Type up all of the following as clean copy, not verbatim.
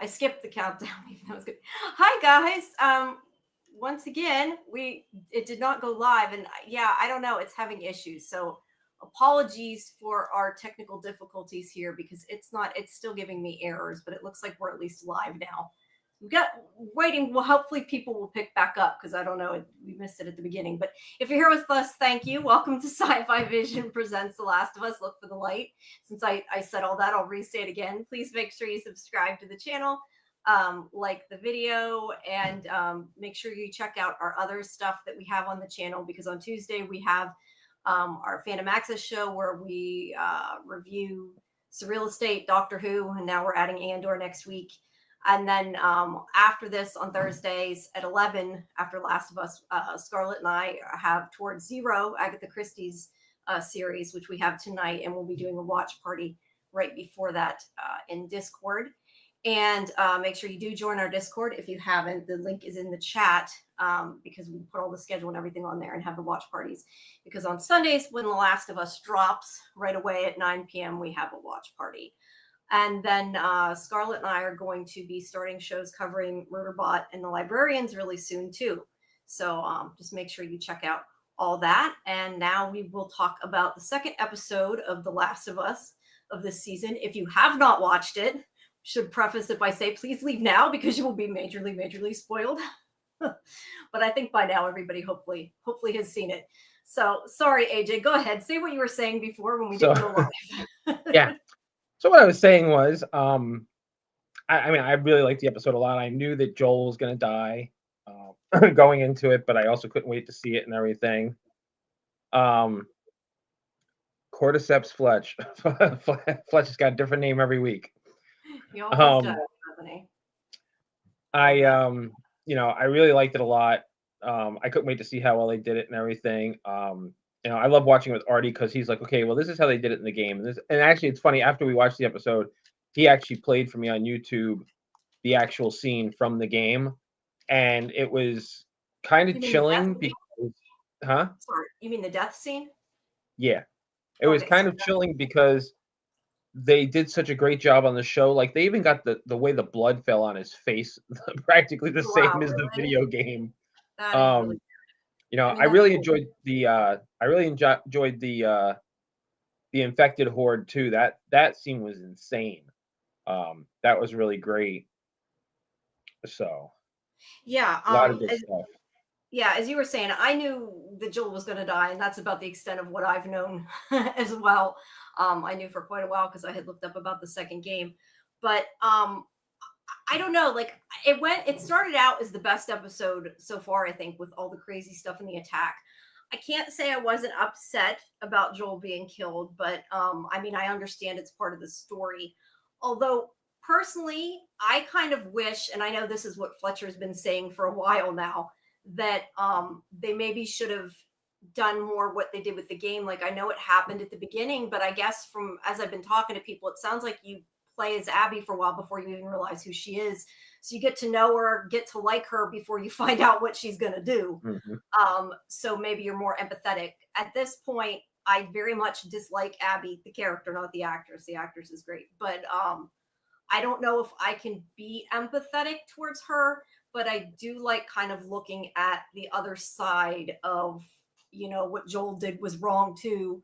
I skipped the countdown, even though it was good. Hi guys. Once again, it did not go live, and yeah, I don't know, it's having issues. So apologies for our technical difficulties here because it's still giving me errors, but it looks like we're at least live now. We got waiting. Well, hopefully people will pick back up because I don't know, we missed it at the beginning. But if you're here with us, thank you. Welcome to Sci-Fi-Vision presents The Last of Us. Look for the light. Since I said all that, I'll re-say it again. Please make sure you subscribe to the channel, like the video, and make sure you check out our other stuff that we have on the channel, because on Tuesday we have our Fandom Access show where we review Surreal Estate, Doctor Who, and now we're adding Andor next week. And then after this, on Thursdays at 11, after Last of Us, Scarlett and I have Towards Zero, Agatha Christie's series, which we have tonight, and we'll be doing a watch party right before that in Discord. And make sure you do join our Discord if you haven't. The link is in the chat, because we put all the schedule and everything on there and have the watch parties. Because on Sundays, when The Last of Us drops right away at 9 p.m., we have a watch party. And then Scarlett and I are going to be starting shows covering Murderbot and the Librarians really soon too. So just make sure you check out all that. And now we will talk about the second episode of The Last of Us of this season. If you have not watched it, should preface it by say, please leave now because you will be majorly spoiled. But I think by now everybody hopefully has seen it. So sorry, AJ, go ahead. Say what you were saying before when we didn't go live. Yeah. So what I was saying was, I mean, I really liked the episode a lot. I knew that Joel was going to die going into it, but I also couldn't wait to see it and everything. Cordyceps Fletch. Fletch has got a different name every week. He almost does, doesn't he? I really liked it a lot. I couldn't wait to see how well they did it and everything. I love watching it with Artie because he's like, okay, well, this is how they did it in the game. And actually, it's funny. After we watched the episode, he actually played for me on YouTube the actual scene from the game, and it was kind of chilling because, Sorry, you mean the death scene? Yeah, it was kind of chilling because they did such a great job on the show. Like they even got the way the blood fell on his face practically the same as the video game. That is really I really enjoyed the infected horde too. That scene was insane. That was really great. So yeah, a lot of good stuff. Yeah, as you were saying, I knew that Joel was going to die, and that's about the extent of what I've known as well. I knew for quite a while because I had looked up about the second game, but I don't know, like it started out as the best episode so far, I think, with all the crazy stuff in the attack. I can't say I wasn't upset about Joel being killed, but I mean, I understand it's part of the story. Although personally, I kind of wish, and I know this is what Fletcher's been saying for a while now, that they maybe should have done more what they did with the game. Like I know it happened at the beginning, but I guess from as I've been talking to people, it sounds like you play as Abby for a while before you even realize who she is. So you get to know her, get to like her before you find out what she's going to do. Mm-hmm. So maybe you're more empathetic. At this point, I very much dislike Abby, the character, not the actress. The actress is great. But I don't know if I can be empathetic towards her, but I do like kind of looking at the other side of, what Joel did was wrong too.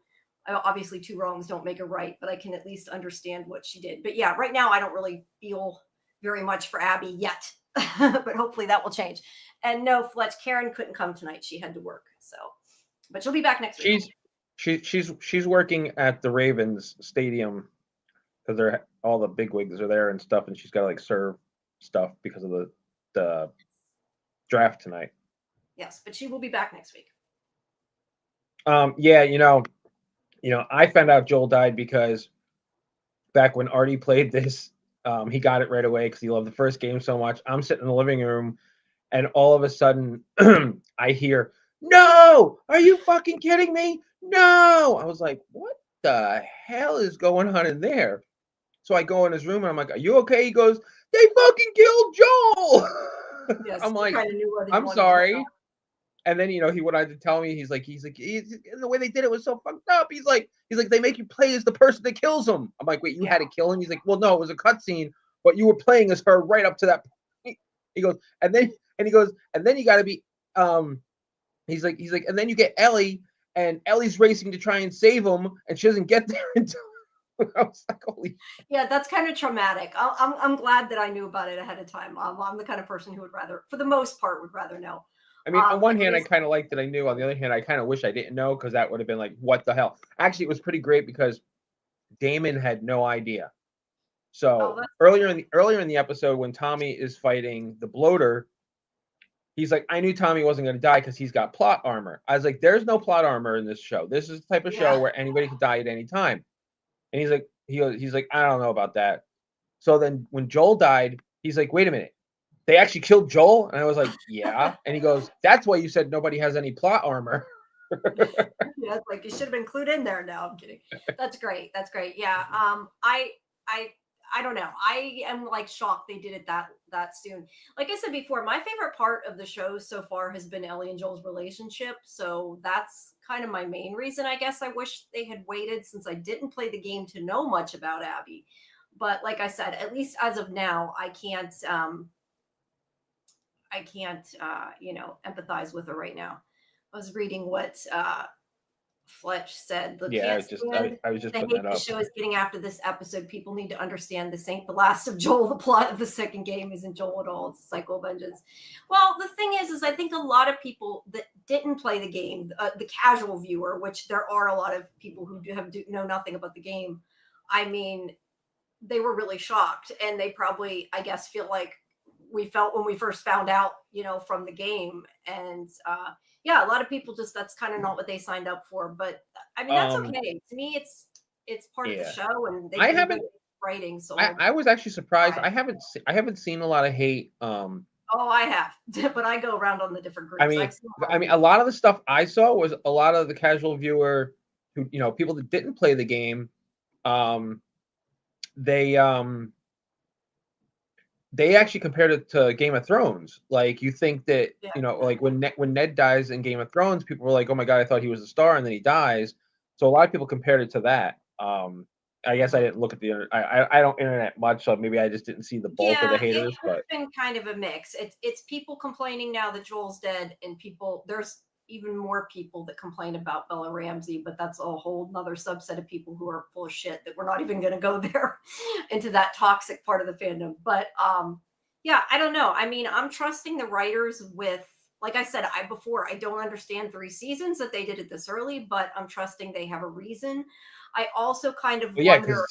Obviously, two wrongs don't make a right, but I can at least understand what she did. But yeah, right now I don't really feel very much for Abby yet, but hopefully that will change. And no, Fletch, Karen couldn't come tonight; she had to work. So, but she'll be back next week. She's working at the Ravens stadium because all the bigwigs are there and stuff, and she's got to like serve stuff because of the draft tonight. Yes, but she will be back next week. Yeah, I found out Joel died because back when Artie played this, he got it right away because he loved the first game so much. I'm sitting in the living room, and all of a sudden, I hear, "No! Are you fucking kidding me? No!" I was like, "What the hell is going on in there?" So I go in his room, and I'm like, "Are you okay?" He goes, "They fucking killed Joel!" Yes, I'm like, "I'm sorry." And then, he went on to tell me, he's like, the way they did it was so fucked up. He's like, they make you play as the person that kills him. I'm like, wait, you had to kill him? He's like, well, no, it was a cutscene but you were playing as her right up to that point. He goes, and then you got to be he's like, and then you get Ellie, and Ellie's racing to try and save him, and she doesn't get there until I was like, holy. Yeah, that's kind of traumatic. I'm glad that I knew about it ahead of time. I'm the kind of person who would rather, for the most part, would rather know. I mean, on one At hand, I least, kind of liked that I knew. On the other hand, I kind of wish I didn't know, because that would have been like, what the hell? Actually, it was pretty great because Damon had no idea. oh, So that's earlier in the episode, when Tommy is fighting the bloater, he's like, I knew Tommy wasn't going to die because he's got plot armor. I was like, there's no plot armor in this show. This is the type of show yeah. where anybody could die at any time. And he's like, he's like, I don't know about that. So then when Joel died, he's like, wait a minute, they actually killed Joel? And I was like, yeah. And he goes, that's why you said nobody has any plot armor. Yeah, it's like you should have been included in there. No, I'm kidding. That's great. That's great. Yeah. I I don't know. I am like shocked they did it that soon. Like I said before, my favorite part of the show so far has been Ellie and Joel's relationship. So that's kind of my main reason. I guess I wish they had waited, since I didn't play the game to know much about Abby. But like I said, at least as of now, I can't empathize with her right now. I was reading what Fletch said. Look, Yeah, can't stand I was just the putting hate that the up. show is getting after this episode. People need to understand this ain't the last of Joel. The plot of the second game isn't Joel at all. It's a cycle of vengeance. Well, the thing is I think a lot of people that didn't play the game, the casual viewer, which there are a lot of people who know nothing about the game. I mean, they were really shocked, and they probably, I guess, feel like we felt when we first found out, from the game. And yeah, a lot of people just, that's kind of not what they signed up for. But I mean, that's Um, okay. To me, it's part of the yeah, show, and they've I been good haven't. at writing. So I was actually surprised. I, I haven't seen a lot of hate. oh, I have, but I go around on the different groups. I've seen a lot of A hate. lot of the stuff I saw was a lot of the casual viewer who, people that didn't play the game. Um, they they actually compared it to Game of Thrones. Like, you think that, Yeah. like when Ned dies in Game of Thrones, people were like, "Oh my god, I thought he was a star," and then he dies. So a lot of people compared it to that. I guess I didn't look at I don't internet much, so maybe I just didn't see the bulk of Yeah, the it haters. could But have been kind of a mix. It's people complaining now that Joel's dead, and there's even more people that complain about Bella Ramsey, but that's a whole nother subset of people who are full of shit that we're not even gonna go there into that toxic part of the fandom. But yeah, I don't know. I mean, I'm trusting the writers with, like I said, I don't understand 3 seasons that they did it this early, but I'm trusting they have a reason. I also kind of yeah, wonder.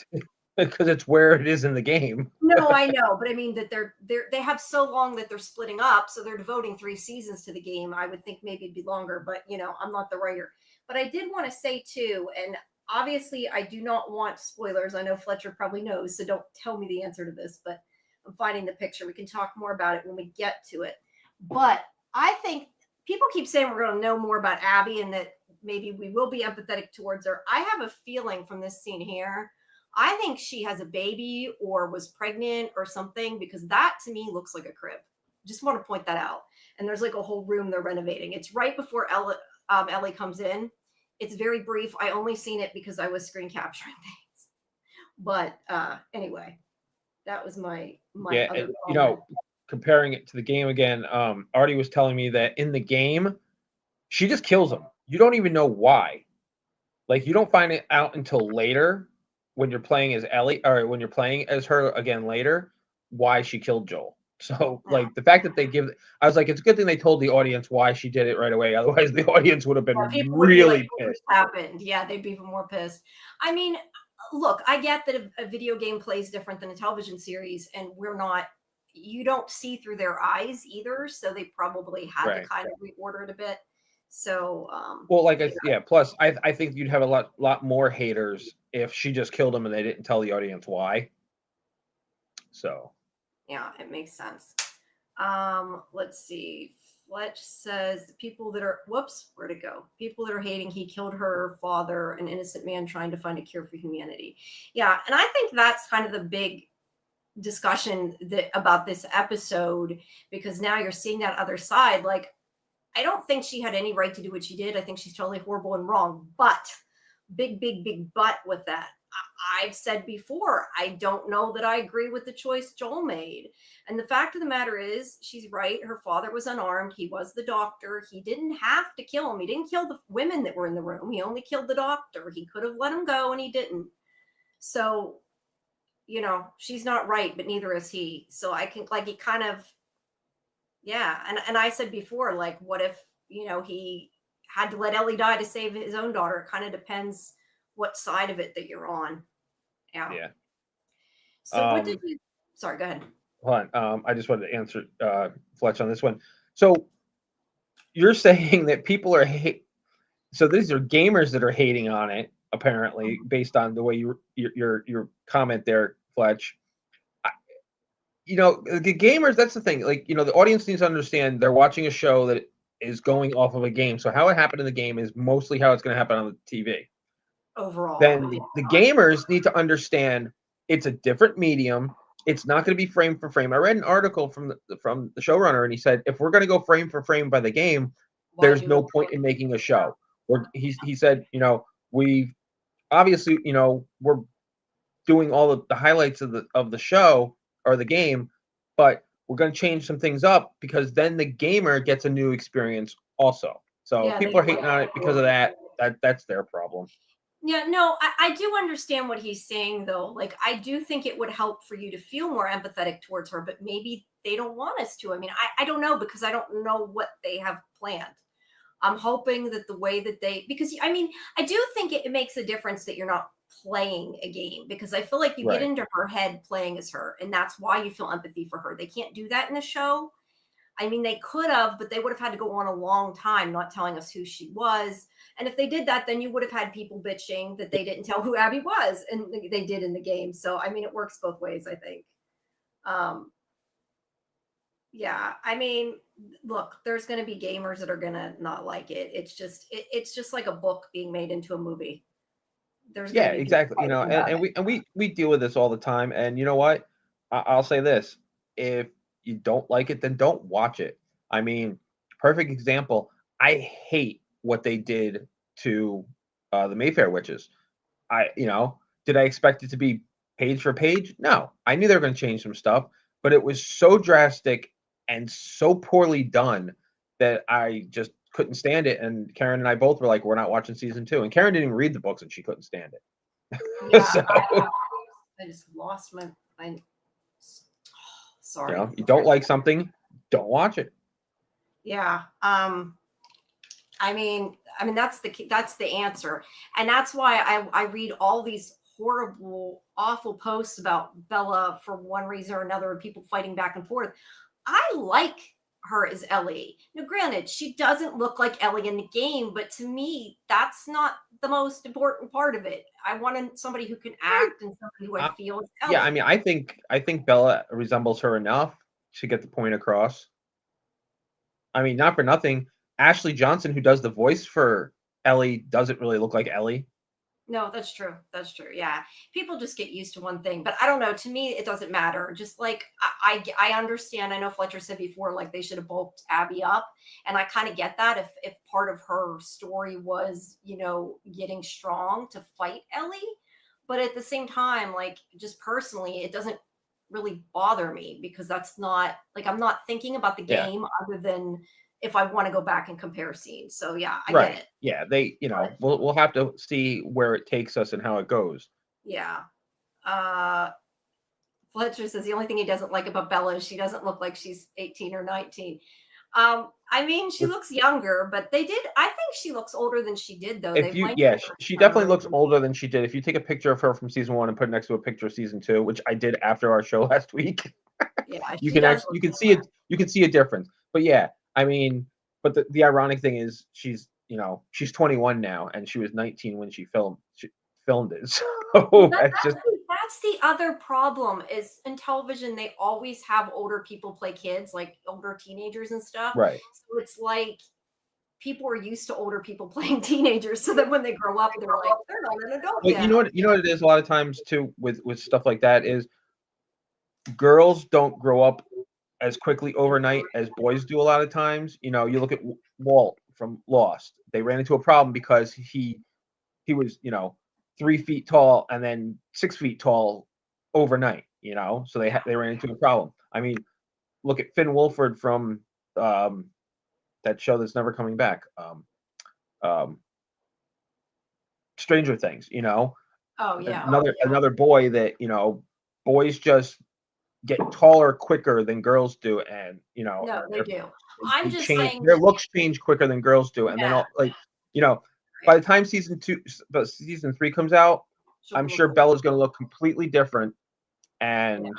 because it's where it is in the game. No, I know, but I mean that they have so long that they're splitting up, so they're devoting 3 seasons to the game. I would think maybe it'd be longer, but I'm not the writer. But I did want to say too, and obviously I do not want spoilers. I know Fletcher probably knows, so don't tell me the answer to this, but I'm finding the picture. We can talk more about it when we get to it. But I think people keep saying we're going to know more about Abby and that maybe we will be empathetic towards her. I have a feeling from this scene here, I think she has a baby or was pregnant or something, because that to me looks like a crib. Just want to point that out. And there's like a whole room they're renovating. It's right before Ellie comes in. It's very brief. I only seen it because I was screen capturing things. But anyway, that was my Yeah, other comment. comparing it to the game again, Artie was telling me that in the game, she just kills him. You don't even know why. Like, you don't find it out until later when you're playing as Ellie, or when you're playing as her again later, why she killed Joel. So, Yeah. like, the fact that I was like, it's a good thing they told the audience why she did it right away. Otherwise, the audience would have been People would be like, really what pissed. happened? Yeah, they'd be even more pissed. I mean, look, I get that a video game plays different than a television series, and you don't see through their eyes either, so they probably had to Right. kind of reorder it a bit. So, Well, plus I think you'd have a lot more haters if she just killed him and they didn't tell the audience why. So yeah, it makes sense. Let's see. Fletch says the people that are where'd it go? People that are hating he killed her father, an innocent man trying to find a cure for humanity. Yeah, and I think that's kind of the big discussion about this episode, because now you're seeing that other side. Like, I don't think she had any right to do what she did. I think she's totally horrible and wrong. But big but with that, I've said before, I don't know that I agree with the choice Joel made. And the fact of the matter is, she's right. Her father was unarmed. He was the doctor. He didn't have to kill him. He didn't kill the women that were in the room. He only killed the doctor. He could have let him go, and he didn't. So, she's not right, but neither is he. So I can, like, he kind of, yeah. And I said before, like, what if, he had to let Ellie die to save his own daughter? It kind of depends what side of it that you're on. Yeah. Yeah. So what did you? Sorry, go ahead. Hold on. I just wanted to answer Fletch on this one. So you're saying that people are so these are gamers that are hating on it, apparently, based on the way your comment there, Fletch. The gamers, that's the thing. Like, the audience needs to understand they're watching a show that is going off of a game. So how it happened in the game is mostly how it's going to happen on the TV. Overall, Then the gamers need to understand it's a different medium. It's not going to be frame for frame. I read an article from the showrunner, and he said if we're going to go frame for frame by the game, there's no point in making a show. Or he said, we obviously, we're doing all of the highlights of the show or the game, but we're going to change some things up because then the gamer gets a new experience also. So if people are hating on it because of that, that's their problem. Yeah, no, I do understand what he's saying, though. Like, I do think it would help for you to feel more empathetic towards her, but maybe they don't want us to. I mean, I don't know, because I don't know what they have planned. I'm hoping that the way that because I mean, I do think it makes a difference that you're not playing a game, because I feel like you get into her head playing as her, and that's why you feel empathy for her. They can't do that in the show. I mean, they could have, but they would have had to go on a long time not telling us who she was. And if they did that, then you would have had people bitching that they didn't tell who Abby was, and they did in the game. So, I mean, it works both ways, I think. Yeah, I mean, look, there's going to be gamers that are going to not like it. It's just like a book being made into a movie. There's Yeah, exactly. And we deal with this all the time. And you know what? I'll say this: if you don't like it, then don't watch it. I mean, perfect example. I hate what they did to the Mayfair witches. Did I expect it to be page for page? No, I knew they were going to change some stuff, but it was so drastic and so poorly done that I just couldn't stand it. And Karen and I both were like, we're not watching season 2. And Karen didn't even read the books, and she couldn't stand it. Yeah, so, I just lost my. Sorry. You don't like something, don't watch it. Yeah. I mean, that's the answer, and that's why I read all these horrible, awful posts about Bella for one reason or another, and people fighting back and forth. I like her as Ellie. Now, granted, she doesn't look like Ellie in the game, but to me, that's not the most important part of it. I wanted somebody who can act and somebody who I feel is Ellie. Yeah, I mean, I think Bella resembles her enough to get the point across. I mean, not for nothing, Ashley Johnson, who does the voice for Ellie, doesn't really look like Ellie. No, that's true. That's true. Yeah. People just get used to one thing, but I don't know. To me, it doesn't matter. Just like I understand. I know Fletcher said before, like they should have bulked Abby up. And I kind of get that if part of her story was, getting strong to fight Ellie. But at the same time, like just personally, it doesn't really bother me, because that's not like, I'm not thinking about the game other than if I want to go back and compare scenes. So yeah, I get it. Yeah, we'll have to see where it takes us and how it goes. Yeah. Fletcher says the only thing he doesn't like about Bella is she doesn't look like she's 18 or 19. I mean, she looks younger, but I think she looks older than she did, though. She definitely looks older than she did. If you take a picture of her from season 1 and put it next to a picture of season 2, which I did after our show last week, you can see it. You can see a difference. But yeah, I mean, but the ironic thing is she's 21 now, and she was 19 when she filmed it. So that's the other problem is in television, they always have older people play kids, like older teenagers and stuff. Right. So it's like people are used to older people playing teenagers, so that when they grow up, they're like, they're not an adult yet. You know what it is a lot of times too with stuff like that is girls don't grow up as quickly overnight as boys do a lot of times. You look at Walt from Lost. They ran into a problem because he was, 3 feet tall and then 6 feet tall overnight. So Yeah. they ran into a problem. I mean, look at Finn Wolford from um, that show that's never coming back. Um, Stranger Things. Oh yeah. Another boy that boys just get taller quicker than girls do, and No, they do. I'm they just change saying their that. looks change quicker than girls do, and then Yeah. all you know by Right. the time season 3 comes out, She'll I'm look sure cool. Bella's going to look completely different, Yeah.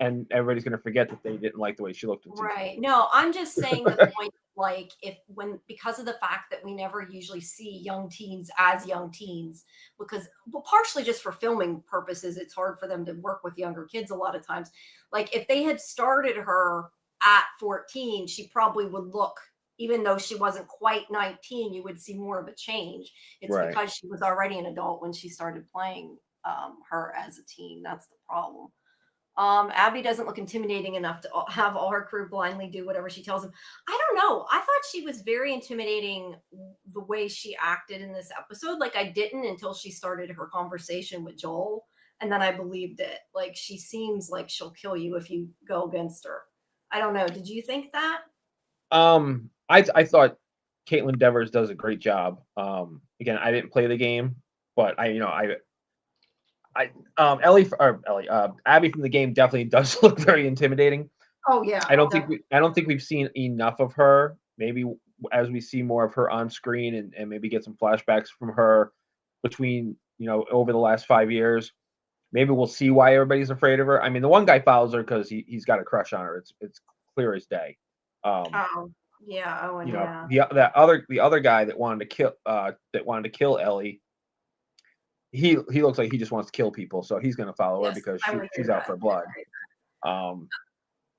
and everybody's going to forget that they didn't like the way she looked in season Right. No, I'm just saying the point, like, if when because of the fact that we never usually see young teens as young teens, because well, partially just for filming purposes, it's hard for them to work with younger kids a lot of times. Like if they had started her at 14, she probably would look, even though she wasn't quite 19, you would see more of a change. It's right. because she was already an adult when she started playing her as a teen. That's the problem. Abby doesn't look intimidating enough to have all her crew blindly do whatever she tells them. I don't know. I thought she was very intimidating the way she acted in this episode. Like I didn't until she started her conversation with Joel, and then I believed it. Like she seems like she'll kill you if you go against her. I don't know. Did you think that? I thought Caitlin Devers does a great job. Again, I didn't play the game, but Abby from the game definitely does look very intimidating. Oh yeah. I don't think we've seen enough of her. Maybe as we see more of her on screen and maybe get some flashbacks from her between over the last 5 years, maybe we'll see why everybody's afraid of her. I mean, the one guy follows her because he's got a crush on her. It's clear as day. Oh yeah. Oh and yeah. The other guy that wanted to kill Ellie, he looks like he just wants to kill people, so he's going to follow her Yes, because I would agree she's with out that. for blood. Um,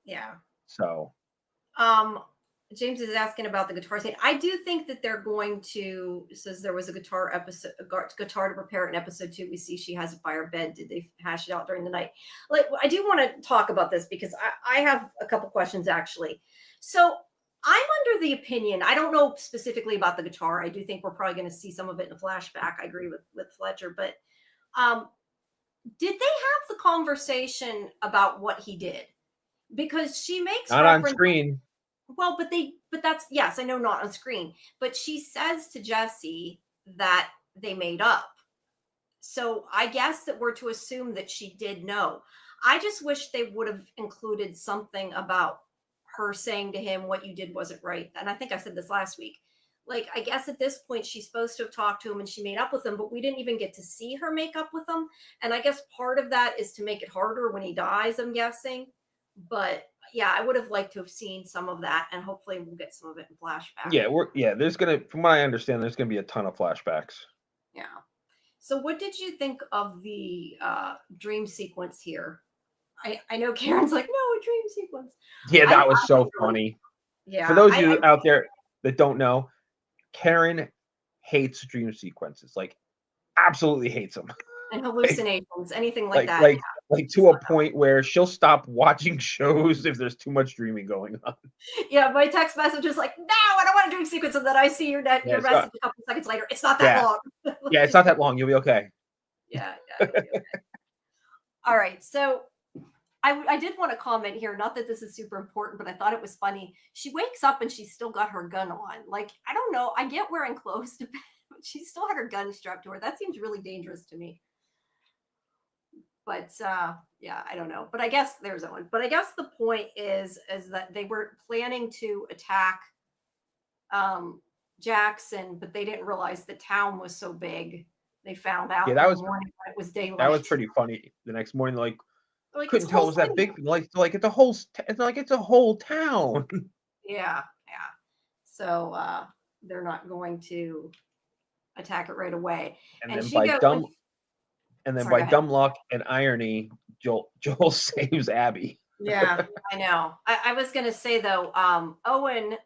Yeah. so Um, James is asking about the guitar scene. I do think that they're going to says there was a guitar to prepare in episode 2. We see she has it by her bed. Did they hash it out during the night? Like I do want to talk about this because I have a couple questions actually. So I'm under the opinion, I don't know specifically about the guitar. I do think we're probably going to see some of it in a flashback. I agree with Fletcher, but um, did they have the conversation about what he did? Because she makes not on reference. screen. Well, but that's, yes, I know not on screen, but she says to Jesse that they made up. So I guess that we're to assume that she did know. I just wish they would have included something about her saying to him, what you did wasn't right. And I think I said this last week. Like, I guess at this point, she's supposed to have talked to him and she made up with him, but we didn't even get to see her make up with him. And I guess part of that is to make it harder when he dies, I'm guessing. But yeah, I would have liked to have seen some of that, and hopefully we'll get some of it in flashback. There's gonna, from what I understand, there's gonna be a ton of flashbacks. Yeah. So, what did you think of the dream sequence here? I know Karen's like, no, a dream sequence. Yeah, I that was so funny. For yeah, those of you out there that don't know, Karen hates dream sequences. Like, absolutely hates them. and hallucinations, anything like like that. like Yeah, like she's to a not that. point where she'll stop watching shows if there's too much dreaming going on. Yeah, my text message is like, no, I don't want a dream sequence, and then I see your Yeah, message a couple seconds later. It's not that yeah, long. yeah. It's not that long. You'll be okay. Yeah, it'll be okay. All right, so I did want to comment here, not that this is super important, but I thought it was funny. She wakes up and she's still got her gun on. Like, I don't know. I get wearing clothes to bed, but she still had her gun strapped to her. That seems really dangerous to me. But yeah, I don't know. But I guess there's one. But I guess the point is that they were planning to attack um, Jackson, but they didn't realize the town was so big. They found Yeah, out in the morning when it was that was daylight. pretty funny. The next morning, like, Like it's couldn't a tell it whole was that city. big. Like it's a whole. It's like it's a whole town. Yeah, yeah. So they're not going to attack it right away. And And then she by go when dumb and then sorry, by go ahead. dumb luck and irony, Joel saves Abby. Yeah, I know. I was gonna say though, Owen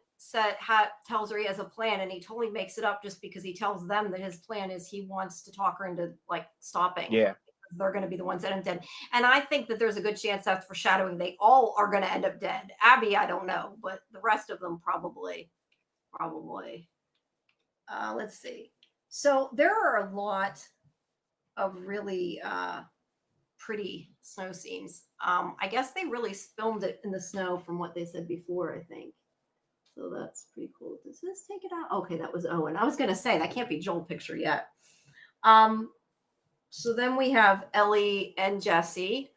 tells her he has a plan, and he totally makes it up just because he tells them that his plan is he wants to talk her into like stopping. Yeah. They're going to be the ones that end dead. And I think that there's a good chance that's foreshadowing. They all are going to end up dead. Abby, I don't know, but the rest of them probably. Let's see. So there are a lot of really pretty snow scenes. I guess they really filmed it in the snow from what they said before, I think. So that's pretty cool. Does this take it out? Okay, that was Owen. I was going to say that can't be Joel picture yet. So then we have Ellie and Jesse.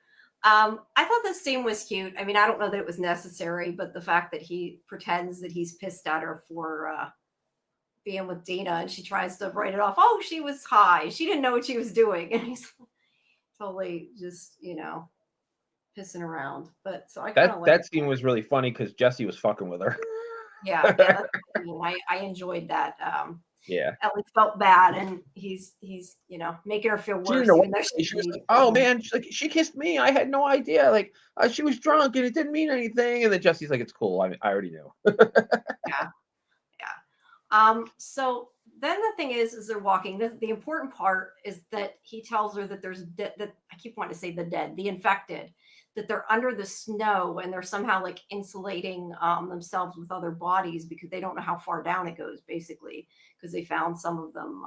I thought this scene was cute. I mean, I don't know that it was necessary, but the fact that he pretends that he's pissed at her for being with Dina and she tries to write it off. Oh, she was high. She didn't know what she was doing. And he's totally just, pissing around. But so I kind of like that scene was really funny because Jesse was fucking with her. yeah, that's I enjoyed that. Yeah. Ellie felt bad, and he's making her feel She worse. didn't know Even what though to say. She was like, "Oh man," she's like, "She kissed me. I had no idea. Like, she was drunk and it didn't mean anything." And then Jesse's like, "It's cool. I already knew." yeah, yeah. So then the thing is they're walking. The important part is that he tells her that there's that I keep wanting to say the dead, the infected, that they're under the snow and they're somehow like insulating themselves with other bodies because they don't know how far down it goes, basically, because they found some of them,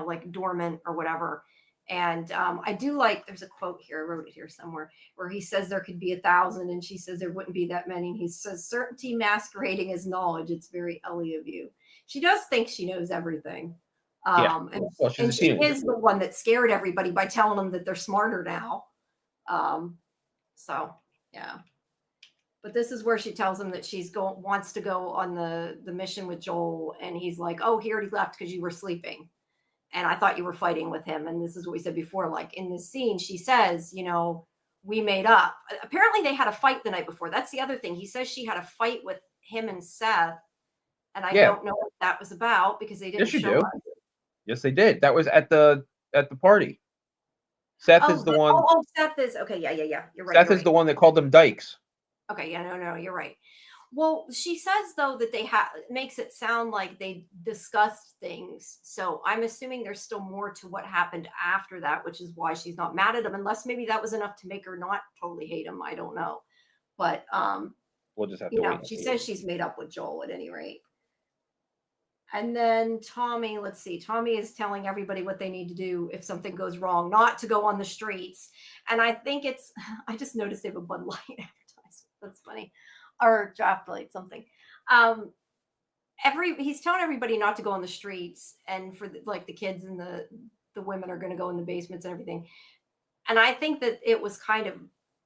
like dormant or whatever. And I do like, there's a quote here, I wrote it here somewhere, where he says there could be 1,000, and she says there wouldn't be that many. And he says, certainty masquerading as knowledge. It's very Ellie of you. She does think she knows everything. Yeah. And, Well, she's a and she teenager. is the one that scared everybody by telling them that they're smarter now. So, yeah. But this is where she tells him that wants to go on the mission with Joel. And he's like, oh, he already left because you were sleeping. And I thought you were fighting with him. And this is what we said before. Like in this scene, she says, we made up. Apparently they had a fight the night before. That's the other thing. He says she had a fight with him and Seth. And I don't know what that was about because they didn't show us. Yes, they did. That was at the party. Seth is the one. Oh, Seth is okay. Yeah. You're right. Seth is the one that called them dykes. Okay. Yeah. No. You're right. Well, she says though that makes it sound like they discussed things. So I'm assuming there's still more to what happened after that, which is why she's not mad at him. Unless maybe that was enough to make her not totally hate him. I don't know. But we'll just have to wait. She says she's made up with Joel at any rate. And then Tommy, let's see. Tommy is telling everybody what they need to do if something goes wrong, not to go on the streets. And I think I just noticed they have a Bud Light advertisement. That's funny. Or draft light, something. He's telling everybody not to go on the streets, and for the kids and the women are going to go in the basements and everything. And I think that it was kind of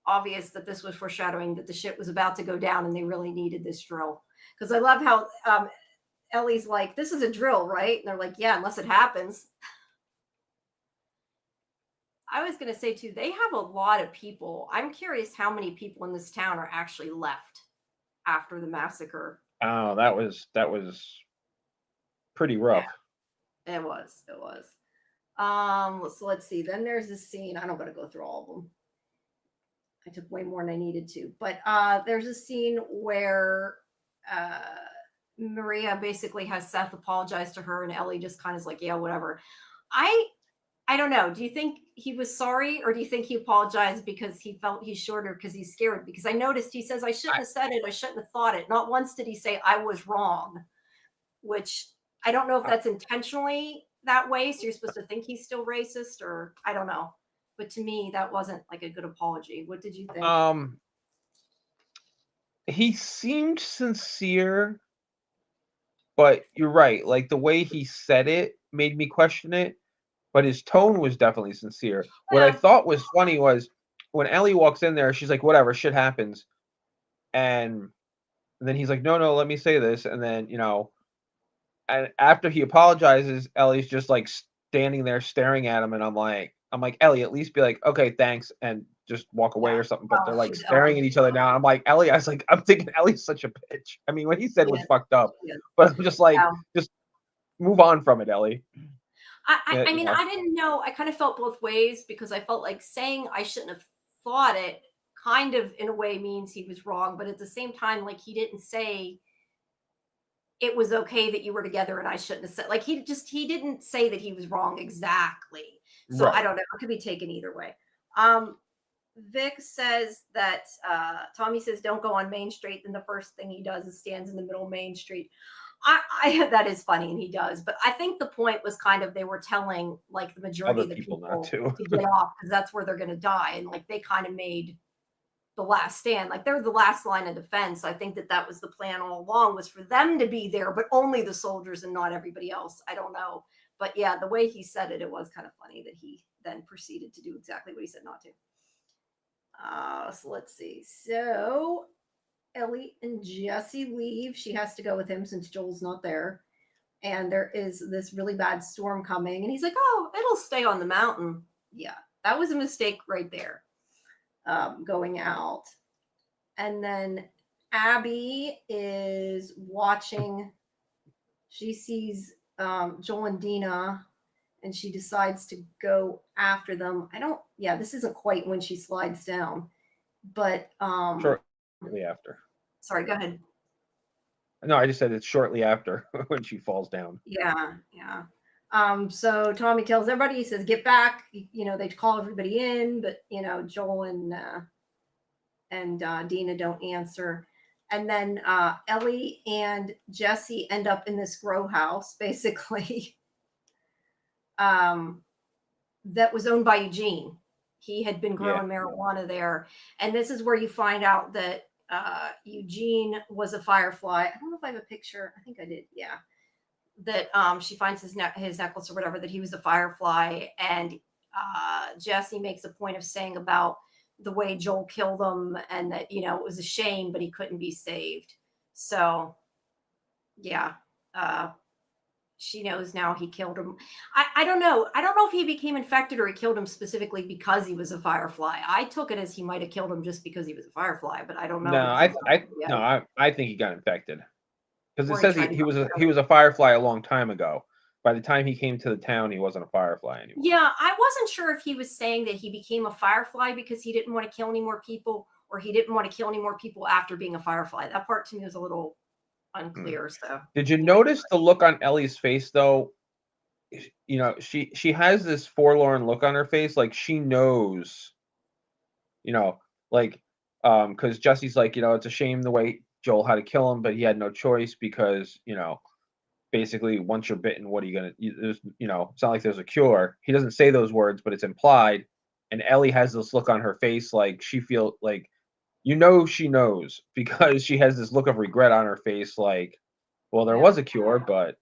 obvious that this was foreshadowing that the shit was about to go down and they really needed this drill. Because I love how Ellie's like, this is a drill, right? And they're like, yeah, unless it happens. I was going to say too, they have a lot of people. I'm curious how many people in this town are actually left after the massacre. Oh, that was pretty rough. Yeah, it was. So let's see. Then there's this scene. I'm not going to go through all of them. I took way more than I needed to. But there's a scene where Maria basically has Seth apologize to her, and Ellie just kind of is like, yeah, whatever. I don't know. Do you think he was sorry, or do you think he apologized because he felt he's shorter because he's scared? Because I noticed he says, I shouldn't have said it. I shouldn't have thought it. Not once did he say I was wrong, which I don't know if that's intentionally that way. So you're supposed to think he's still racist, or I don't know. But to me, that wasn't like a good apology. What did you think? He seemed sincere, but you're right. Like the way he said it made me question it. But his tone was definitely sincere. What I thought was funny was when Ellie walks in there, she's like, whatever, shit happens. And then he's like, no, let me say this. And then, and after he apologizes, Ellie's just like standing there staring at him. And I'm like, Ellie, at least be like, okay, thanks. And just walk away or something. But they're like staring at each other now. I'm like, Ellie, I'm thinking Ellie's such a bitch. I mean, what he said was fucked up. But I'm just like, just move on from it, Ellie. I mean, I didn't know. I kind of felt both ways because I felt like saying I shouldn't have thought it kind of in a way means he was wrong. But at the same time, like he didn't say it was okay that you were together and I shouldn't have said, like he didn't say that he was wrong exactly. So right. I don't know. It could be taken either way. Vic says that Tommy says don't go on Main Street. Then the first thing he does is stands in the middle of Main Street. I that is funny, and he does. But I think the point was kind of they were telling like the majority Other of the people not people to. to get off because that's where they're going to die, and like they kind of made the last stand. Like they're the last line of defense. I think that that was the plan all along was for them to be there, but only the soldiers and not everybody else. I don't know. But yeah, the way he said it, it was kind of funny that he then proceeded to do exactly what he said not to. So let's see. So Ellie and Jesse leave. She has to go with him since Joel's not there. And there is this really bad storm coming. And he's like, oh, it'll stay on the mountain. Yeah, that was a mistake right there. Going out. And then Abby is watching. She sees Joel and Dina, and she decides to go after them. Yeah, this isn't quite when she slides down, but Shortly after. Sorry, go ahead. No, I just said it's shortly after when she falls down. Yeah. So Tommy tells everybody, he says, get back. They call everybody in, but Joel and Dina don't answer. And then Ellie and Jesse end up in this grow house, basically, that was owned by Eugene. He had been growing marijuana there. And this is where you find out that Eugene was a firefly. I don't know if I have a picture. I think I did. Yeah. That she finds his necklace or whatever, that he was a firefly. And Jesse makes a point of saying about the way Joel killed him and that, it was a shame, but he couldn't be saved. So, yeah. She knows now he killed him. I don't know. I don't know if he became infected or he killed him specifically because he was a firefly. I took it as he might have killed him just because he was a firefly, but I don't know. No, I think he got infected because it says he was a firefly a long time ago. By the time he came to the town, he wasn't a firefly anymore. Yeah, I wasn't sure if he was saying that he became a firefly because he didn't want to kill any more people, or he didn't want to kill any more people after being a firefly. That part to me was a little unclear. So, did you notice the look on Ellie's face though? She has this forlorn look on her face, like she knows, like because Jesse's like, it's a shame the way Joel had to kill him, but he had no choice because basically once you're bitten, what are you gonna? There's, it's not like there's a cure. He doesn't say those words, but it's implied. And Ellie has this look on her face, like she feels like, she knows because she has this look of regret on her face, like, well, there was a cure, but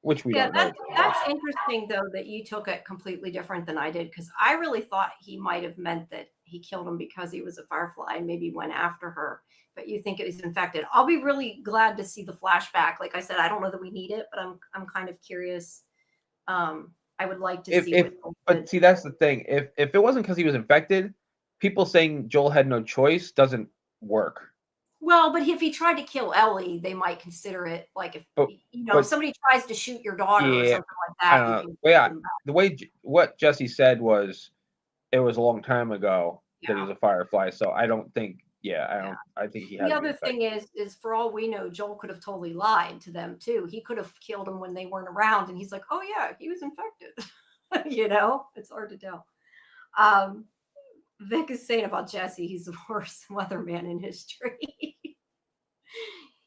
which we don't know. That's interesting though that you took it completely different than I did, because I really thought he might have meant that he killed him because he was a firefly and maybe went after her. But you think it was infected. I'll be really glad to see the flashback. Like I said, I don't know that we need it, but I'm kind of curious. I would like to see. But see, that's the thing. If it wasn't because he was infected, people saying Joel had no choice doesn't work. Well, but if he tried to kill Ellie, they might consider it like if somebody tries to shoot your daughter or something like that. The way what Jesse said was, it was a long time ago that he was a firefly. So I don't think. I think he had. The other thing is for all we know, Joel could have totally lied to them too. He could have killed him when they weren't around, and he's like, "Oh yeah, he was infected." It's hard to tell. Vic is saying about Jesse, he's the worst weatherman in history.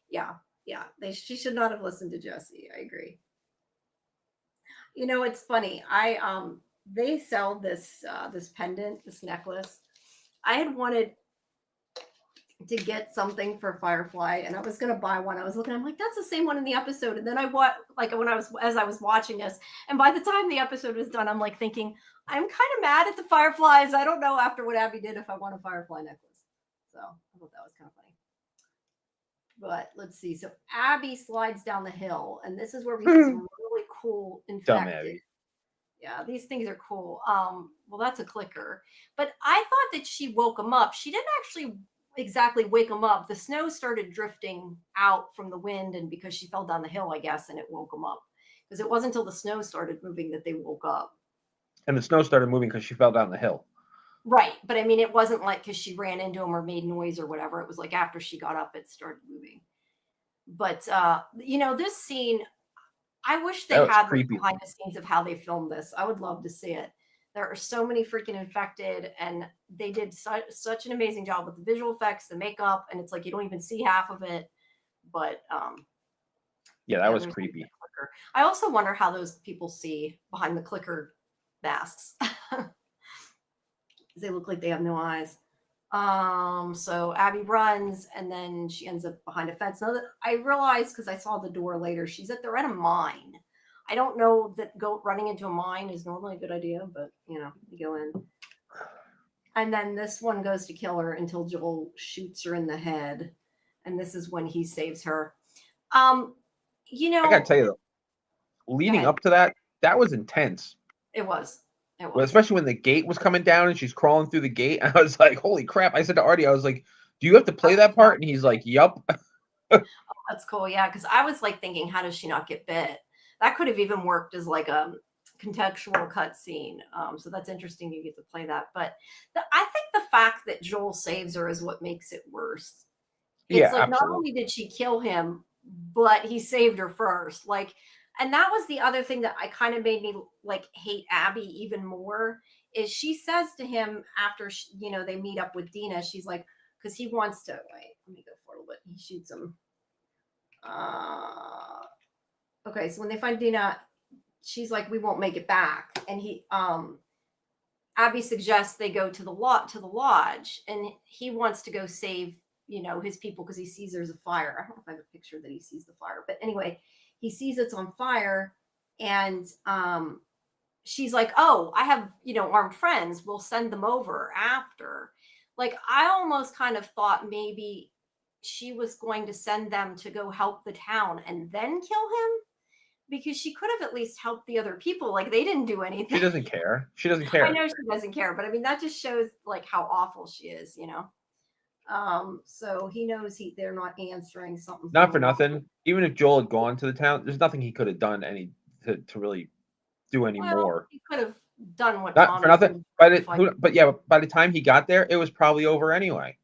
Yeah. She should not have listened to Jesse. I agree. It's funny. They sell this pendant, this necklace. I had wanted to get something for Firefly, and I was gonna buy one. I was looking, I'm like, that's the same one in the episode. And then as I was watching this, and by the time the episode was done, I'm like thinking, I'm kind of mad at the Fireflies. I don't know after what Abby did if I want a Firefly necklace. So I thought that was kind of funny. But let's see. So Abby slides down the hill, and this is where we see some really cool infected. Yeah, these things are cool. Well, that's a clicker. But I thought that she woke him up. She didn't actually exactly wake him up. The snow started drifting out from the wind, and because she fell down the hill, I guess, and it woke him up. Because it wasn't until the snow started moving that they woke up. And the snow started moving because she fell down the hill. Right. But I mean, it wasn't like because she ran into him or made noise or whatever. It was like after she got up, it started moving. But, this scene, I wish they had the behind the scenes of how they filmed this. I would love to see it. There are so many freaking infected, and they did such an amazing job with the visual effects, the makeup, and it's like you don't even see half of it. But Yeah, that Yeah, was there's like the creepy. clicker. I also wonder how those people see behind the clicker masks. They look like they have no eyes. So Abby runs and then she ends up behind a fence. Now that I realized because I saw the door later, they're at a mine. I don't know that running into a mine is normally a good idea, but you go in. And then this one goes to kill her until Joel shoots her in the head. And this is when he saves her. Um, you I gotta know, tell you though, go leading ahead. up to that, that was intense. It was. It Well, was. especially when the gate was coming down and she's crawling through the gate. I was like, holy crap. I said to Artie, I was like, do you have to play that part? And he's like, yup. That's cool. Yeah, because I was like thinking, how does she not get bit? That could have even worked as like a contextual cut scene. So that's interesting. You get to play that. But I think the fact that Joel saves her is what makes it worse. It's Yeah, like not absolutely. only did she kill him, but he saved her first. Like, and that was the other thing that I kind of made me like hate Abby even more. Is she says to him after they meet up with Dina, she's like, because he wants to wait. Let me go for a little bit. He shoots him. Okay, so when they find Dina, she's like, "We won't make it back," and Abby suggests they go to the lodge, and he wants to go save his people because he sees there's a fire. I don't know if I have a picture that he sees the fire, but anyway, he sees it's on fire, and she's like, "Oh, I have armed friends. We'll send them over after." Like I almost kind of thought maybe she was going to send them to go help the town and then kill him because she could have at least helped the other people. Like they didn't do She anything. doesn't care. She doesn't I care. know she doesn't care, but I mean that just shows like how awful she is. So he knows they're not answering, something's Not for going on. nothing. Even if Joel had gone to the town, there's nothing he could have done to really do any Well, more. he could have done what Not for Tommy nothing. did, fight. But yeah, by the time he got there, it was probably over anyway.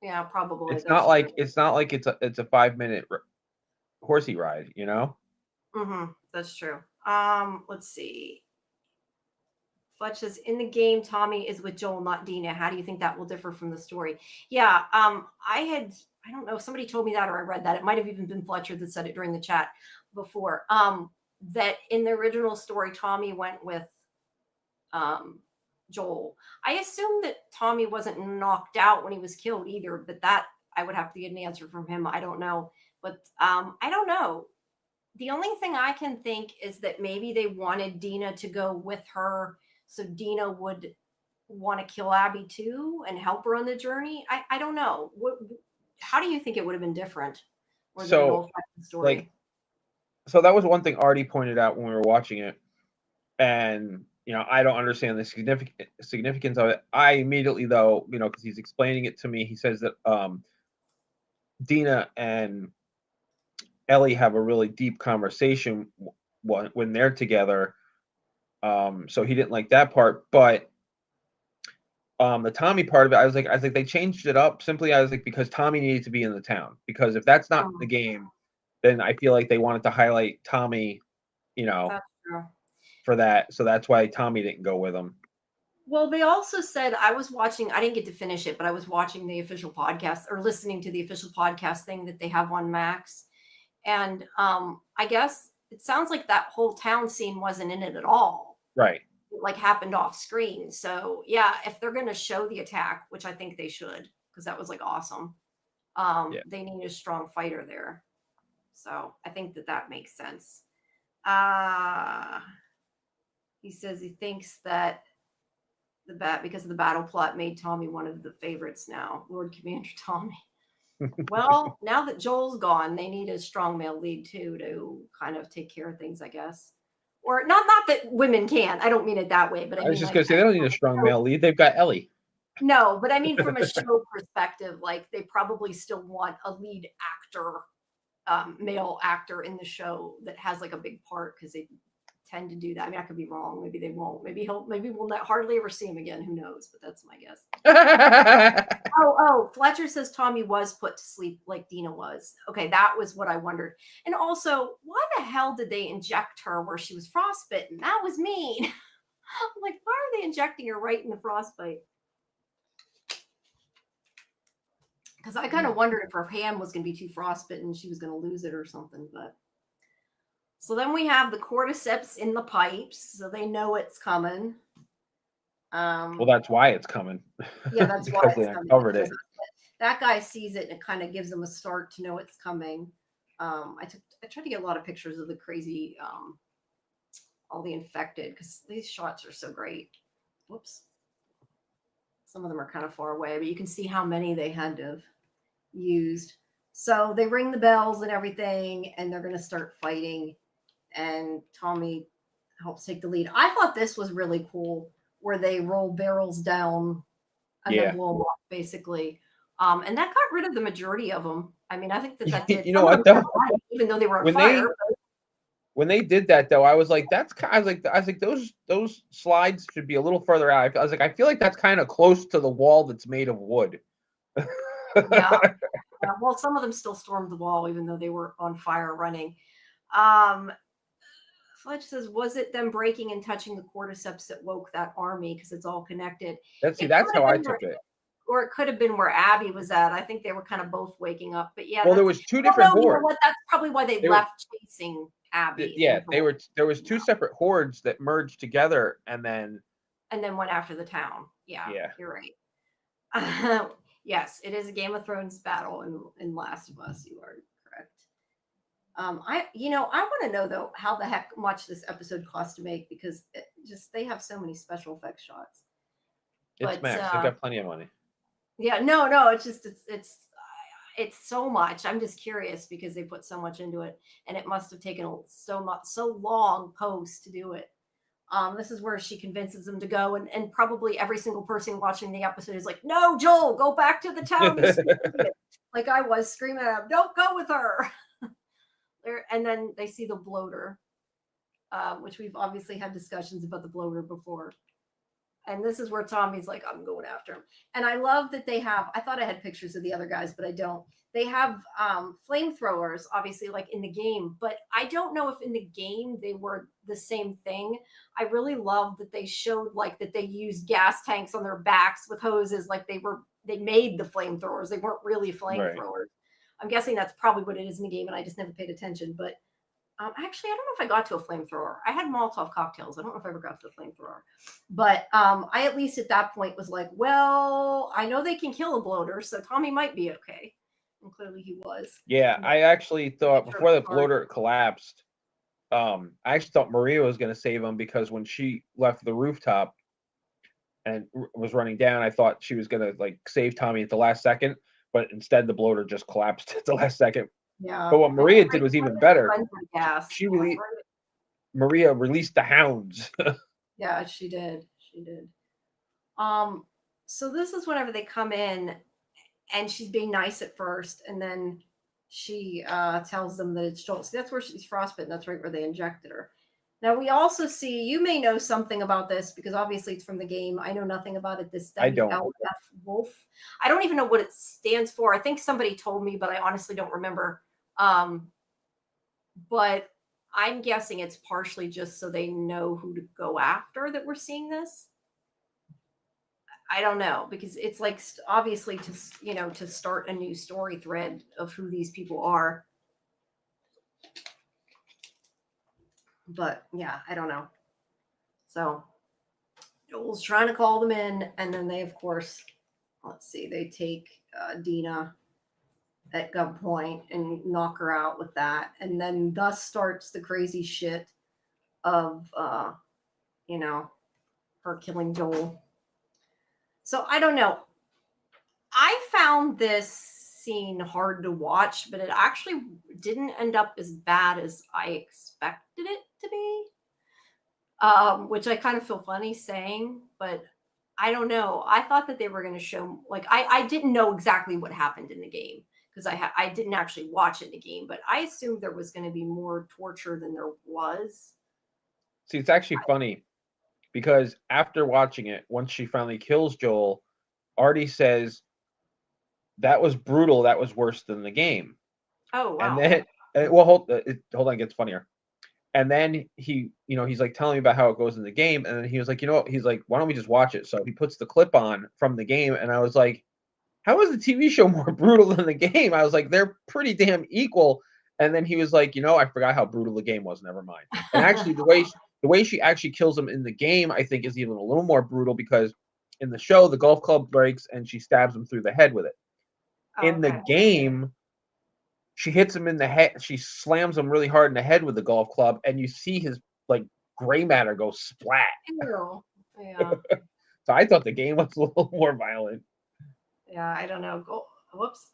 Yeah, probably It's that's not true. like it's a 5 minute horsey ride, you know? That's true. Let's see. Fletch says in the game, Tommy is with Joel, not Dina. How do you think that will differ from the story? Yeah, I don't know if somebody told me that or I read that. It might have even been Fletcher that said it during the chat before. That in the original story, Tommy went with um Joel. I assume that Tommy wasn't knocked out when he was killed either, but that I would have to get an answer from him. I don't know. But I don't know. The only thing I can think is that maybe they wanted Dina to go with her so Dina would want to kill Abby too and help her on the journey. I don't know. How do you think it would have been different? Or did it all So affect the like story? so that was one thing Artie pointed out when we were watching it. And I don't understand the significance of it. I immediately though, because he's explaining it to me, he says that Dina and Ellie have a really deep conversation when they're together. So he didn't like that part, but the Tommy part of it, I was like, they changed it up simply. I was like, because Tommy needed to be in the town. Because if that's not the Mm, game, then I feel like they wanted to highlight Tommy, you know, that's true. for that. So that's why Tommy didn't go with him. Well, they also said I was watching, I didn't get to finish it, but I was watching the official podcast or listening to the official podcast thing that they have on Max. And I guess it sounds like that whole town scene wasn't in it at all. Right. It like happened off screen. So yeah, if they're gonna show the attack, which I think they should, because that was like awesome. Yeah. They need a strong fighter there. So I think that makes sense. Uh he says he thinks that because of the battle plot made Tommy one of the favorites now, Lord Commander Tommy. Well, now that Joel's gone, they need a strong male lead too to kind of take care of things, I guess. Or not that women can't. I don't mean it that way, but I I was mean just like gonna say they don't need a strong male lead. They've got Ellie. no, but I mean from a show perspective, like they probably still want a lead actor, male actor in the show that has like a big part because they tend to do that. I mean, I could be wrong. Maybe they won't. Maybe we'll not hardly ever see him again. Who knows? But that's my guess. Oh, Fletcher says Tommy was put to sleep like Dina was. Okay, that was what I wondered. And also, why the hell did they inject her where she was frostbitten? That was mean. I'm like, why are they injecting her right in the frostbite? Because I kind of wondered if her hand was going to be too frostbitten, she was going to lose it or something. But So then we have the cordyceps in the pipes, so they know it's coming. Well, that's why it's coming. Yeah, that's why Because they it's coming, uncovered because it. that guy sees it and it kind of gives them a start to know it's coming. I tried to get a lot of pictures of the crazy, all the infected, because these shots are so great. Whoops. Some of them are kind of far away, but you can see how many they had to have used. So they ring the bells and everything, and they're going to start fighting. And Tommy helps take the lead. I thought this was really cool, where they roll barrels down and then blow them up, basically. And that got rid of the majority of them. I mean, I think that did. You know what though? Even though they were on When fire. when they did that though, I was like, that's kind. I was like, those slides should be a little further out. I was like, I feel like that's kind of close to the wall that's made of wood. Yeah. Well, some of them still stormed the wall, even though they were on fire running. Fletch says, was it them breaking and touching the cordyceps that woke that army? Because it's all connected. That's how I took it. Or it could have been where Abby was at. I think they were kind of both waking up. But yeah, well, there was two different hordes. You know what? That's probably why they left chasing Abby. Yeah, there was two separate hordes that merged together and then went after the town. Yeah. You're right. Yes, it is a Game of Thrones battle in Last of Us. You are correct. I want to know though how the heck much this episode cost to make, because they have so many special effects shots. It's Max. They've got plenty of money. Yeah, no, it's just it's so much. I'm just curious because they put so much into it, and it must have taken so long post to do it. This is where she convinces them to go, and probably every single person watching the episode is like, "No, Joel, go back to the town." Like I was screaming at him, "Don't go with her!" And then they see the bloater, which we've obviously had discussions about the bloater before. And this is where Tommy's like, I'm going after him. And I love that they have, I thought I had pictures of the other guys, but I don't. They have flamethrowers, obviously, like in the game, but I don't know if in the game they were the same thing. I really love that they showed like that they used gas tanks on their backs with hoses, like they made the flamethrowers. They weren't really flamethrowers. Right. I'm guessing that's probably what it is in the game, and I just never paid attention. But actually, I don't know if I got to a flamethrower. I had Molotov cocktails. I don't know if I ever got to a flamethrower. But I at least at that point was like, well, I know they can kill a bloater, so Tommy might be okay. And clearly he was. Yeah, I actually thought before the bloater collapsed, I actually thought Maria was going to save him, because when she left the rooftop and was running down, I thought she was going to like save Tommy at the last second. But instead, the bloater just collapsed at the last second. Yeah. But what Maria did was even better. Maria released the hounds. Yeah, she did. She did. So this is whenever they come in, and she's being nice at first, and then she tells them that it's Joel. So that's where she's frostbitten. That's right where they injected her. Now we also see, you may know something about this because obviously it's from the game. I know nothing about it. This WLF Wolf. I don't even know what it stands for. I think somebody told me, but I honestly don't remember. But I'm guessing it's partially just so they know who to go after that we're seeing this. I don't know, because it's like obviously to start a new story thread of who these people are. But yeah, I don't know. So Joel's trying to call them in, and then they, of course, let's see, they take Dina at gunpoint and knock her out with that, and then thus starts the crazy shit of her killing Joel. So I don't know. I found this scene hard to watch, but it actually didn't end up as bad as I expected it to be, which I kind of feel funny saying, but I don't know. I thought that they were going to show, like, I didn't know exactly what happened in the game, because I didn't actually watch it in the game, but I assumed there was going to be more torture than there was. See, it's actually funny, because after watching it, once she finally kills Joel, Artie says, that was brutal. That was worse than the game. Oh, wow. And then, well, hold on, it gets funnier. And then he's like telling me about how it goes in the game. And then he was like, he's like, why don't we just watch it? So he puts the clip on from the game. And I was like, how is the TV show more brutal than the game? I was like, they're pretty damn equal. And then he was like, I forgot how brutal the game was. Never mind. And actually, the way she actually kills him in the game, I think, is even a little more brutal because in the show, the golf club breaks and she stabs him through the head with it. Oh, In the okay. game, she hits him in the head. She slams him really hard in the head with the golf club, and you see his like gray matter go splat. Ew. Yeah. So I thought the game was a little more violent. Yeah. I don't know. Whoops.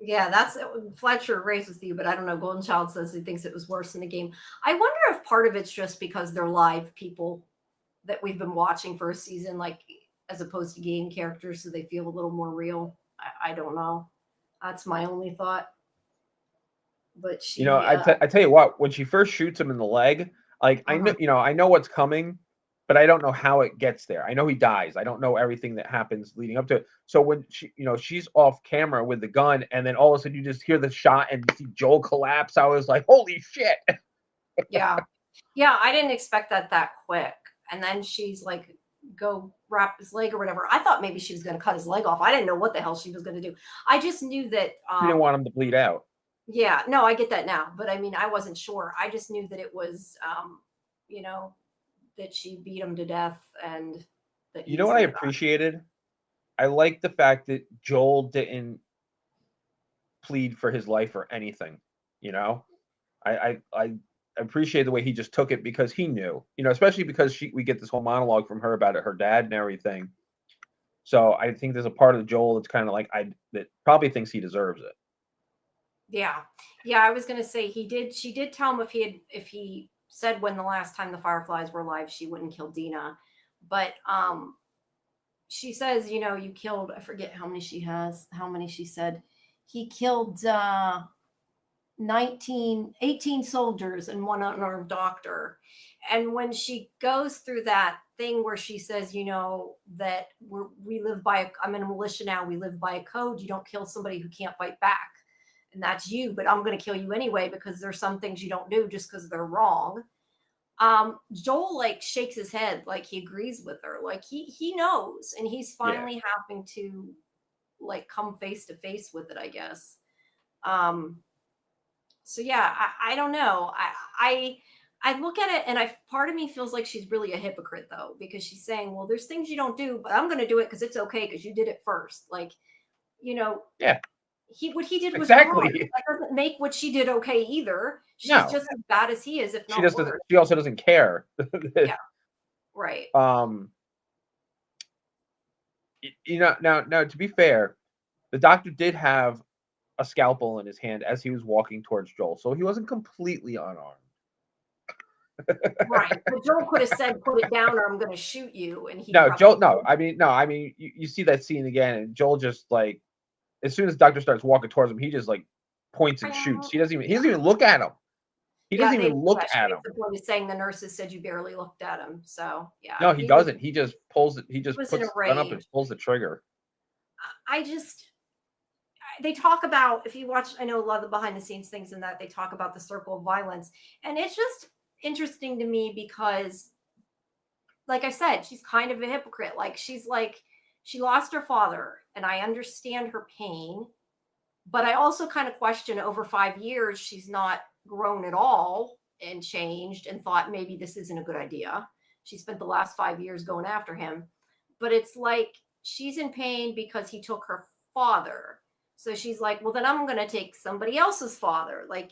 Yeah, that's Fletcher agrees with you, but I don't know. Golden Child says he thinks it was worse in the game. I wonder if part of it's just because they're live people that we've been watching for a season, like as opposed to game characters, so they feel a little more real. I don't know. That's my only thought. But she, I tell you what, when she first shoots him in the leg, like uh-huh. I know what's coming, but I don't know how it gets there. I know he dies. I don't know everything that happens leading up to it. So when she's off camera with the gun, and then all of a sudden you just hear the shot and you see Joel collapse. I was like, holy shit! Yeah, yeah. I didn't expect that quick. And then she's like, go wrap his leg or whatever. I thought maybe she was going to cut his leg off. I didn't know what the hell she was going to do. I just knew that. She didn't want him to bleed out. Yeah, no, I get that now, but I mean, I wasn't sure. I just knew that it was, you know, that she beat him to death and that he You know was what I going to die. appreciated? I like the fact that Joel didn't plead for his life or anything. You know, I appreciate the way he just took it because he knew. Especially because we get this whole monologue from her about her dad and everything. So I think there's a part of Joel that's kind of like that probably thinks he deserves it. Yeah, yeah. I was going to say he did. She did tell him if he said when the last time the Fireflies were alive, she wouldn't kill Dina, but she says, you killed. I forget how many she has. How many she said he killed. 18 soldiers and one unarmed doctor. And when she goes through that thing where she says, that we live by, I'm in a militia now, we live by a code. You don't kill somebody who can't fight back. And that's you, but I'm going to kill you anyway because there's some things you don't do just because they're wrong. Joel like shakes his head like he agrees with her. Like he knows and he's Yeah. finally having to like come face to face with it, I guess. Um, so yeah, I don't know. I look at it and part of me feels like she's really a hypocrite though, because she's saying, well, there's things you don't do, but I'm gonna do it because it's okay because you did it first. Like, you know, Yeah. what he did was wrong. Exactly. That doesn't make what she did okay either. She's No. just as bad as he is, if She not just doesn't. worse. She also doesn't care. Yeah, right. um. Now, to be fair, the doctor did have a scalpel in his hand as he was walking towards Joel, so he wasn't completely unarmed. Right. But Joel could have said, put it down or I'm gonna shoot you. And he No, probably Joel. No, I mean, no, I mean, you see that scene again, and Joel just like, as soon as the doctor starts walking towards him, he just like points and shoots. He doesn't even look at him. He yeah, doesn't even look at him. The point is saying the nurses said you barely looked at him. So yeah, No, he doesn't. He just pulls it. He just was in puts a the gun up and rage. pulls the trigger. They talk about, if you watch, I know a lot of the behind the scenes things in that they talk about the circle of violence. And it's just interesting to me because, like I said, she's kind of a hypocrite. Like she lost her father and I understand her pain, but I also kind of question over 5 years, she's not grown at all and changed and thought maybe this isn't a good idea. She spent the last 5 years going after him, but it's like she's in pain because he took her father. So she's like, well, then I'm going to take somebody else's father. Like,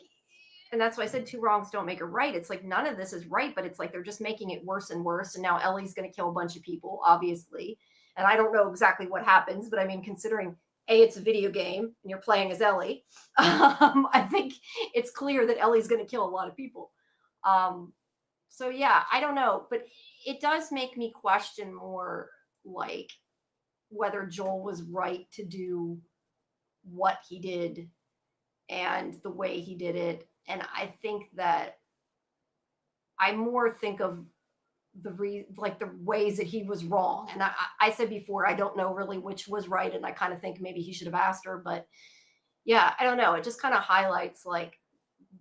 and that's why I said two wrongs don't make a right. It's like none of this is right, but it's like they're just making it worse and worse. And now Ellie's going to kill a bunch of people, obviously. And I don't know exactly what happens, but I mean, considering it's a video game and you're playing as Ellie, I think it's clear that Ellie's going to kill a lot of people. So yeah, I don't know, but it does make me question more like whether Joel was right to do what he did and the way he did it. And I think that I more think of the ways that he was wrong. And I said before, I don't know really which was right. And I kind of think maybe he should have asked her, but yeah, I don't know. It just kind of highlights like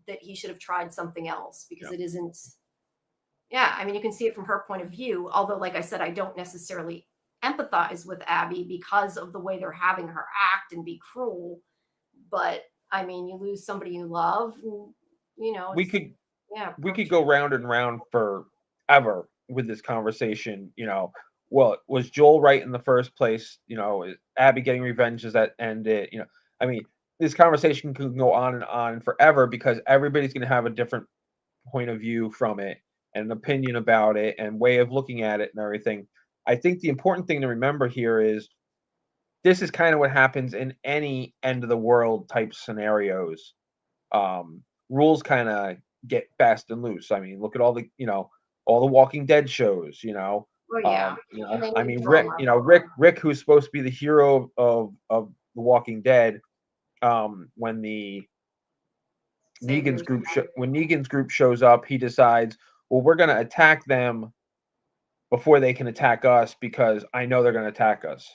that he should have tried something else because it isn't. Yeah. I mean, you can see it from her point of view. Although, like I said, I don't necessarily empathize with Abby because of the way they're having her act and be cruel. But I mean, you lose somebody you love, We it's could yeah, we could go round and round forever with this conversation. Well, was Joel right in the first place? Is Abby getting revenge? Does that end it? I mean, this conversation can go on and on forever because everybody's going to have a different point of view from it and an opinion about it and way of looking at it and everything. I think the important thing to remember here is this is kind of what happens in any end of the world type scenarios. Rules kind of get fast and loose. I mean, look at all the Walking Dead shows. well, yeah, and they I need mean, Rick. drama. Rick, who's supposed to be the hero of the Walking Dead. When the Saviors. When Negan's group shows up, he decides, well, we're going to attack them before they can attack us because I know they're going to attack us.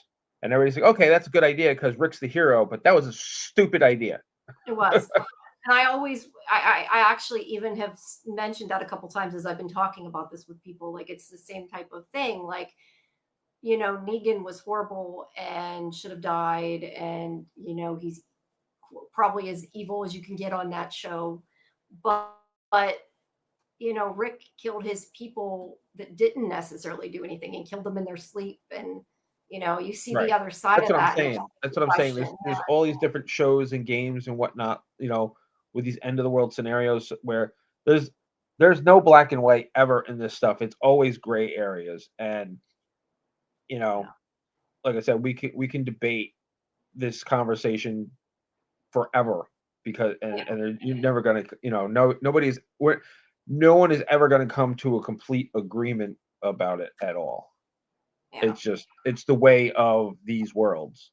And everybody's like, okay, that's a good idea because Rick's the hero, but that was a stupid idea. It was. And I actually even have mentioned that a couple times as I've been talking about this with people. Like, it's the same type of thing. Like, Negan was horrible and should have died. And, he's probably as evil as you can get on that show. But Rick killed his people that didn't necessarily do anything and killed them in their sleep. And, you see Right. the other side That's of what I'm that. saying. That's what I'm saying. There's all these different shows and games and whatnot, with these end of the world scenarios where there's no black and white ever in this stuff. It's always gray areas. And, you know, like I said, we can debate this conversation forever because you're never gonna, no one is ever gonna come to a complete agreement about it at all. Yeah. It's the way of these worlds.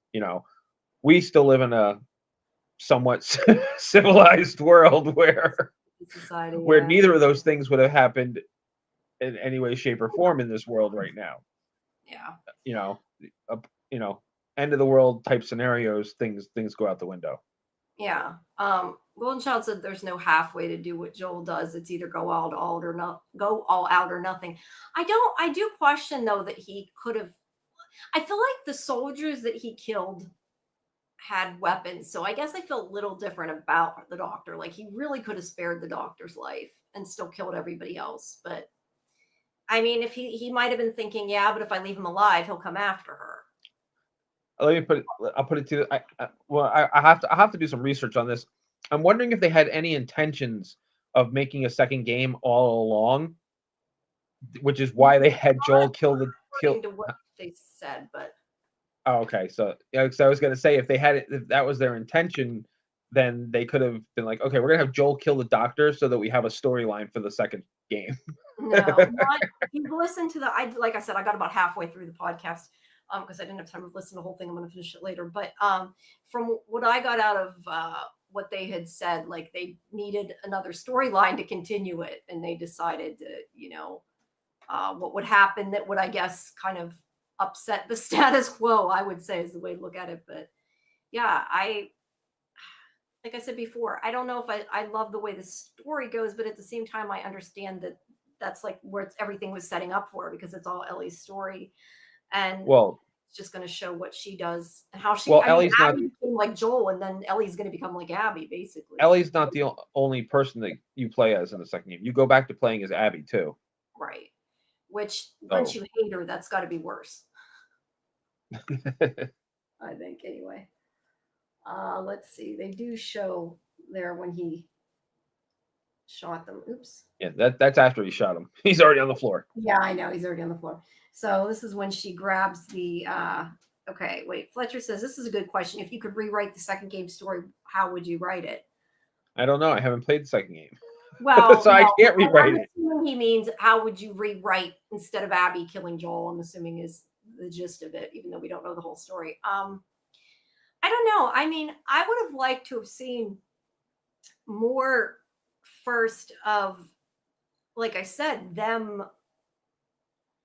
We still live in a somewhat civilized world Society, where neither of those things would have happened in any way, shape, or form in this world right now. Yeah. You know, uh, end of the world type scenarios, things go out the window. Yeah. Golden Child said there's no halfway to do what Joel does. It's either go all out or nothing. I do question though that he could have. I feel like the soldiers that he killed had weapons, so I guess I feel a little different about the doctor. Like, he really could have spared the doctor's life and still killed everybody else. But I mean, if he might have been thinking, yeah, but if I leave him alive, he'll come after her. I'll put it to. I have to do some research on this. I'm wondering if they had any intentions of making a second game all along, which is why they had Joel kill. According to what they said, but Oh, okay. So, so I was gonna say if that was their intention, then they could have been like, okay, we're gonna have Joel kill the doctor so that we have a storyline for the second game. no, not if you listen to like I said, I got about halfway through the podcast because I didn't have time to listen to the whole thing. I'm gonna finish it later. But from what I got out of what they had said, like, they needed another storyline to continue it, and they decided to, what would happen that would, I guess, kind of upset the status quo, I would say, is the way to look at it. But yeah, like I said before, I don't know if I love the way the story goes, but at the same time, I understand that that's like where everything was setting up for, because it's all Ellie's story, and it's just going to show what she does and how she. Ellie's Abby became like Joel, and then Ellie's going to become like Abby, basically. Ellie's not the only person that you play as in the second game. You go back to playing as Abby too. Right. Which, once you hate her, that's got to be worse. I think, anyway. Let's see. They do show there when he shot them. Oops. Yeah, that's after he shot him. He's already on the floor. Yeah, I know. He's already on the floor. So this is when she grabs the okay, wait. Fletcher says this is a good question. If you could rewrite the second game story, how would you write it? I don't know. I haven't played the second game. Well, so I can't rewrite it. He means how would you rewrite instead of Abby killing Joel, I'm assuming is the gist of it, even though we don't know the whole story. I don't know. I mean, I would have liked to have seen more first of, like I said, them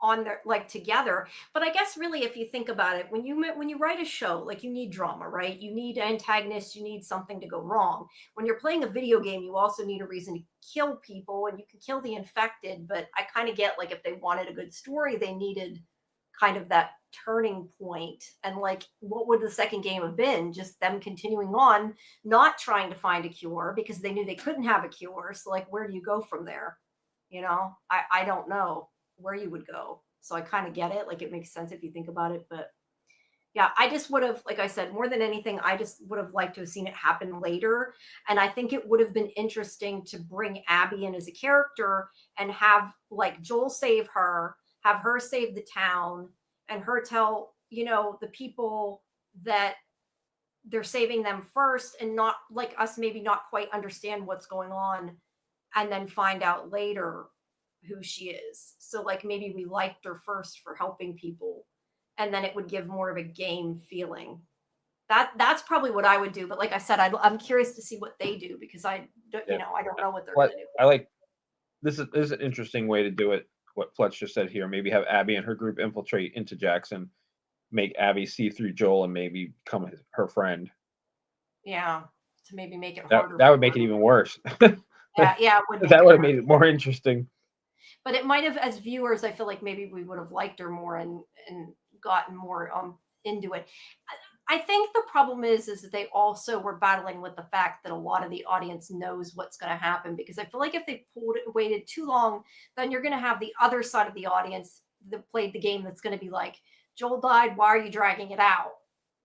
on their, like, together. But I guess really, if you think about it, when you write a show, like, you need drama, right? You need antagonists, you need something to go wrong. When you're playing a video game, you also need a reason to kill people, and you can kill the infected. But I kind of get, like, if they wanted a good story, they needed kind of that turning point. And like, what would the second game have been? Just them continuing on, not trying to find a cure because they knew they couldn't have a cure. So like, where do you go from there? I don't know where you would go. So I kind of get it. Like, it makes sense if you think about it. But yeah, I just would have, like I said, more than anything, I just would have liked to have seen it happen later. And I think it would have been interesting to bring Abby in as a character and have like Joel save her, have her save the town, and her tell, the people that they're saving them first, and not like us maybe not quite understand what's going on, and then find out later who she is. So like maybe we liked her first for helping people, and then it would give more of a game feeling. That's probably what I would do. But like I said, I'm curious to see what they do, because I don't, Yeah. I don't know what they're But going to do. I like this is an interesting way to do it. What Fletch just said here, maybe have Abby and her group infiltrate into Jackson, make Abby see through Joel, and maybe become her friend. Yeah, to maybe make it That harder. that would make it even worse. Yeah, it would make That it would have harder. made it more interesting. But it might have, as viewers, I feel like maybe we would have liked her more, and gotten more into it. I think the problem is that they also were battling with the fact that a lot of the audience knows what's going to happen, because I feel like if they waited too long, then you're going to have the other side of the audience that played the game that's going to be like, Joel died, why are you dragging it out?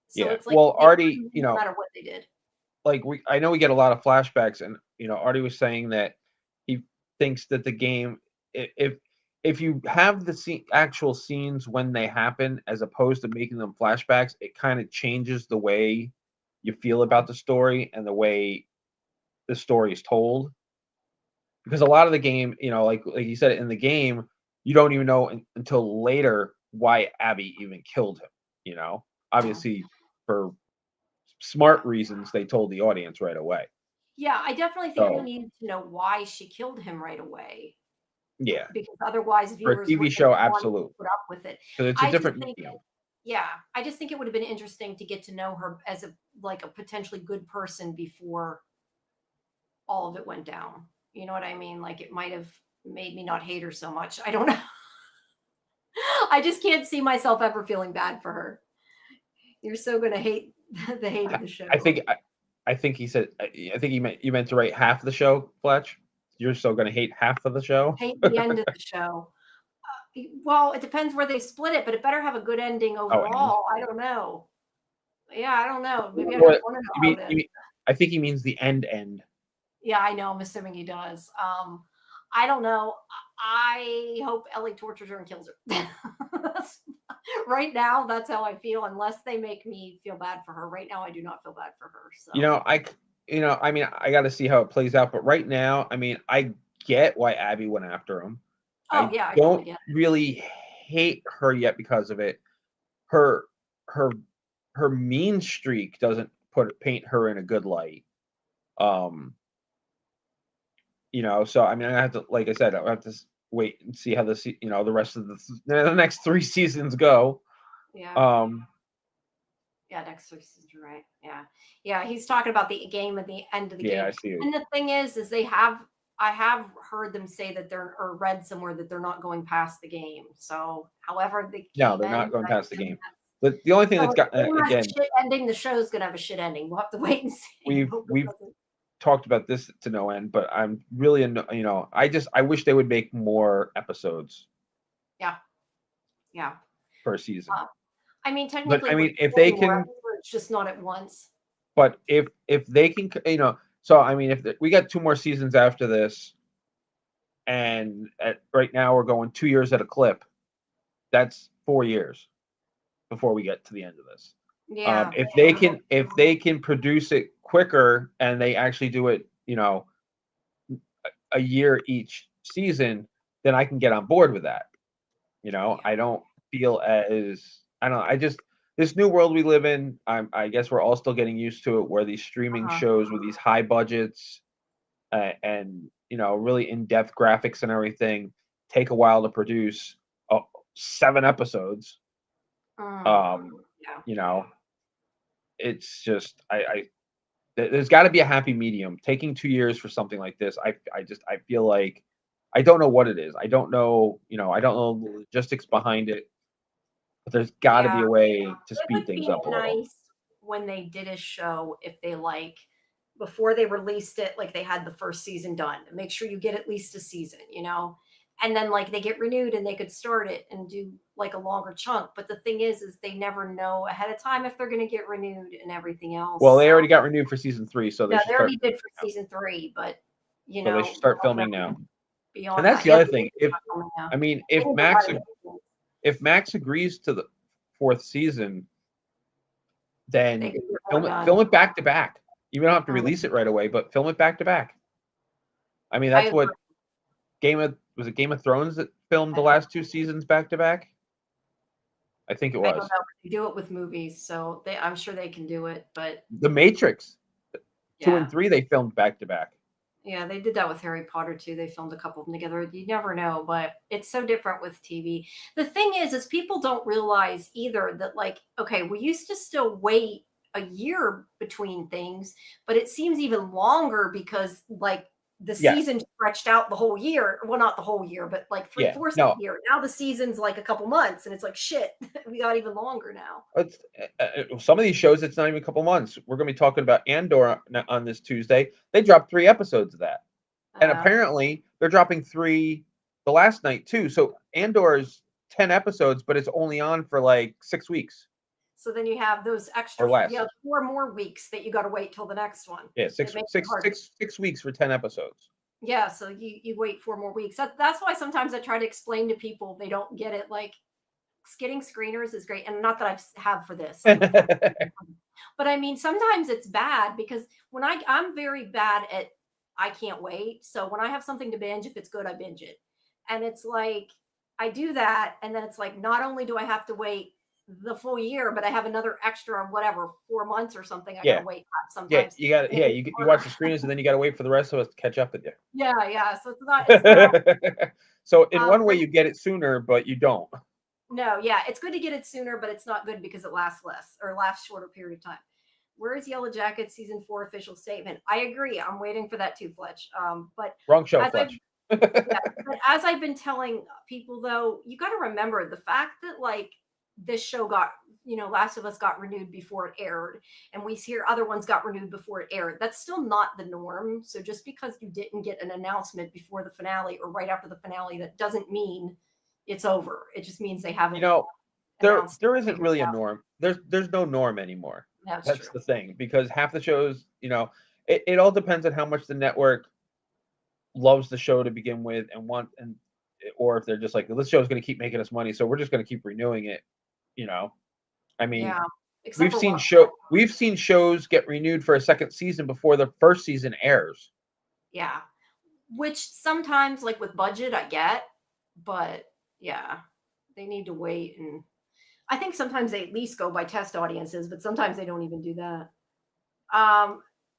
So Yeah. it's like Well, they Artie, couldn't, no matter what they did. like I know we get a lot of flashbacks, and Artie was saying that he thinks that the game, if you have the actual scenes when they happen as opposed to making them flashbacks, it kind of changes the way you feel about the story and the way the story is told. Because a lot of the game, like you said, in the game, you don't even know until later why Abby even killed him. Obviously for smart reasons, they told the audience right away. Yeah, I definitely think we So needed to know why she killed him right away, yeah, because otherwise for a viewers TV wouldn't have show, wanted to absolutely, put up with it. because it's a I just different think, medium. yeah, I just think it would have been interesting to get to know her as a potentially good person before all of it went down. You know what I mean? Like, it might have made me not hate her so much. I don't know. I just can't see myself ever feeling bad for her. You're so going to hate the hate of the show. I think he said. I think you meant to write half the show, Fletch. You're still going to hate half of the show. Hate the end of the show. Well, it depends where they split it, but it better have a good ending Oh, and overall. I don't know. Yeah, I don't know. Maybe I don't what want to know you how mean? it ends. I think he means the end. End. Yeah, I know. I'm assuming he does. I don't know. I hope Ellie tortures her and kills her. Right now, that's how I feel. Unless they make me feel bad for her. Right now, I do not feel bad for her. So. I mean, I got to see how it plays out. But right now, I mean, I get why Abby went after him. Oh I yeah, I totally don't get it. really hate her yet because of it. Her her her mean streak doesn't paint her in a good light. Um, so I mean, I have to, like I said, I have to wait and see how the rest of the next 3 seasons go. Yeah. Um, Yeah, next season, right? Yeah, yeah. He's talking about the game at the end of the yeah, game, I see it. and the thing is I have heard them say that or read somewhere that they're not going past the game. So, however the No, game they're not ends, going I past the assume game. But the only thing so that's if got the game has a again, shit ending, the show's gonna have a shit ending. We'll have to wait and see. we've Hope it we've doesn't. talked about this to no end, but I'm really, I wish they would make more episodes Yeah, yeah. per season. I mean, But technically, I we're mean, if they getting more can, episodes, just not at once. but if they can, so I mean, we got 2 more seasons after this, and right now we're going 2 years at a clip. That's 4 years before we get to the end of this. Yeah. If they can produce it quicker and they actually do it, a year each season, then I can get on board with that. I don't feel as I don't know. I just this new world we live in. I guess we're all still getting used to it, where these streaming Uh-huh. shows with these high budgets and really in depth graphics and everything take a while to produce. 7 episodes. Yeah. You know, it's just there's got to be a happy medium. Taking 2 years for something like this, I feel like I don't know what it is. I don't know the logistics behind it. but there's got to Yeah, be a way to it speed would things be up a little. nice when they did a show if they before they released it, like they had the first season done. Make sure you get at least a season, and then like they get renewed and they could start it and do like a longer chunk. But the thing is they never know ahead of time if they're going to get renewed and everything else. Well, they So already got renewed for season 3, so they yeah, should they start already did for now. season 3, but So they should start filming now. And beyond that's that, the yeah, other they need thing. to start filming now. I mean, They need to write it. if Max agrees to the 4th season, They then can get more done. film it back to back. You don't have to Mhm. release it right away, but film it back to back. I mean, I that's what Game of Thrones that filmed the agree. last 2 seasons back to back? I think it I don't was. know. They do it with movies, so I'm sure they can do it. But The Matrix 2 yeah, and 3 they filmed back to back. yeah, they did that with Harry Potter too. They filmed a couple of them together. You never know, but it's so different with TV. The thing is people don't realize either that like, okay, we used to still wait a year between things, but it seems even longer because like the Yeah. season stretched out the whole year. Well, not the whole year, but like Yeah. 3/4 of No. the year. Now the season's like a couple months, and it's like shit. We got even longer now. It's some of these shows it's not even a couple months. We're going to be talking about Andor on this Tuesday. They dropped 3 episodes of that. And apparently they're dropping 3 the last night too. So Andor's 10 episodes, but it's only on for like 6 weeks. So then you have those extra, Or less. you have 4 more weeks that you got to wait till the next one. Yeah, 6 weeks for 10 episodes. Yeah, so you wait 4 more weeks. That's why sometimes I try to explain to people they don't get it. Like getting screeners is great, and not that I have for this. But I mean, sometimes it's bad because when I'm very bad at I can't wait. So when I have something to binge, if it's good, I binge it. And it's like I do that, and then it's like not only do I have to wait the full year, but I have another extra whatever 4 months or something I Yeah. gotta wait sometimes. You got you watch the screeners and then you got to wait for the rest of us to catch up with you. Yeah. So it's not So in one way but you get it sooner, but you don't. no, yeah, it's good to get it sooner, but it's not good because it lasts less or lasts shorter period of time. Where is Yellow Jacket season 4 official statement? I agree. I'm waiting for that too, Fletch. But Wrong show, as Fletch. but as I've been telling people though, you got to remember the fact that like this show got, Last of Us got renewed before it aired, and we hear other ones got renewed before it aired. That's still not the norm. So just because you didn't get an announcement before the finale or right after the finale, that doesn't mean it's over. It just means they haven't. There isn't really a norm. There's no norm anymore. That's true. the thing, because half the shows, it all depends on how much the network loves the show to begin with or if they're just like, this show is going to keep making us money, so we're just going to keep renewing it. I mean, Yeah. we've seen shows get renewed for a second season before the first season airs. Yeah. Which sometimes, like with budget, I get, but yeah, they need to wait. And I think sometimes they at least go by test audiences, but sometimes they don't even do that.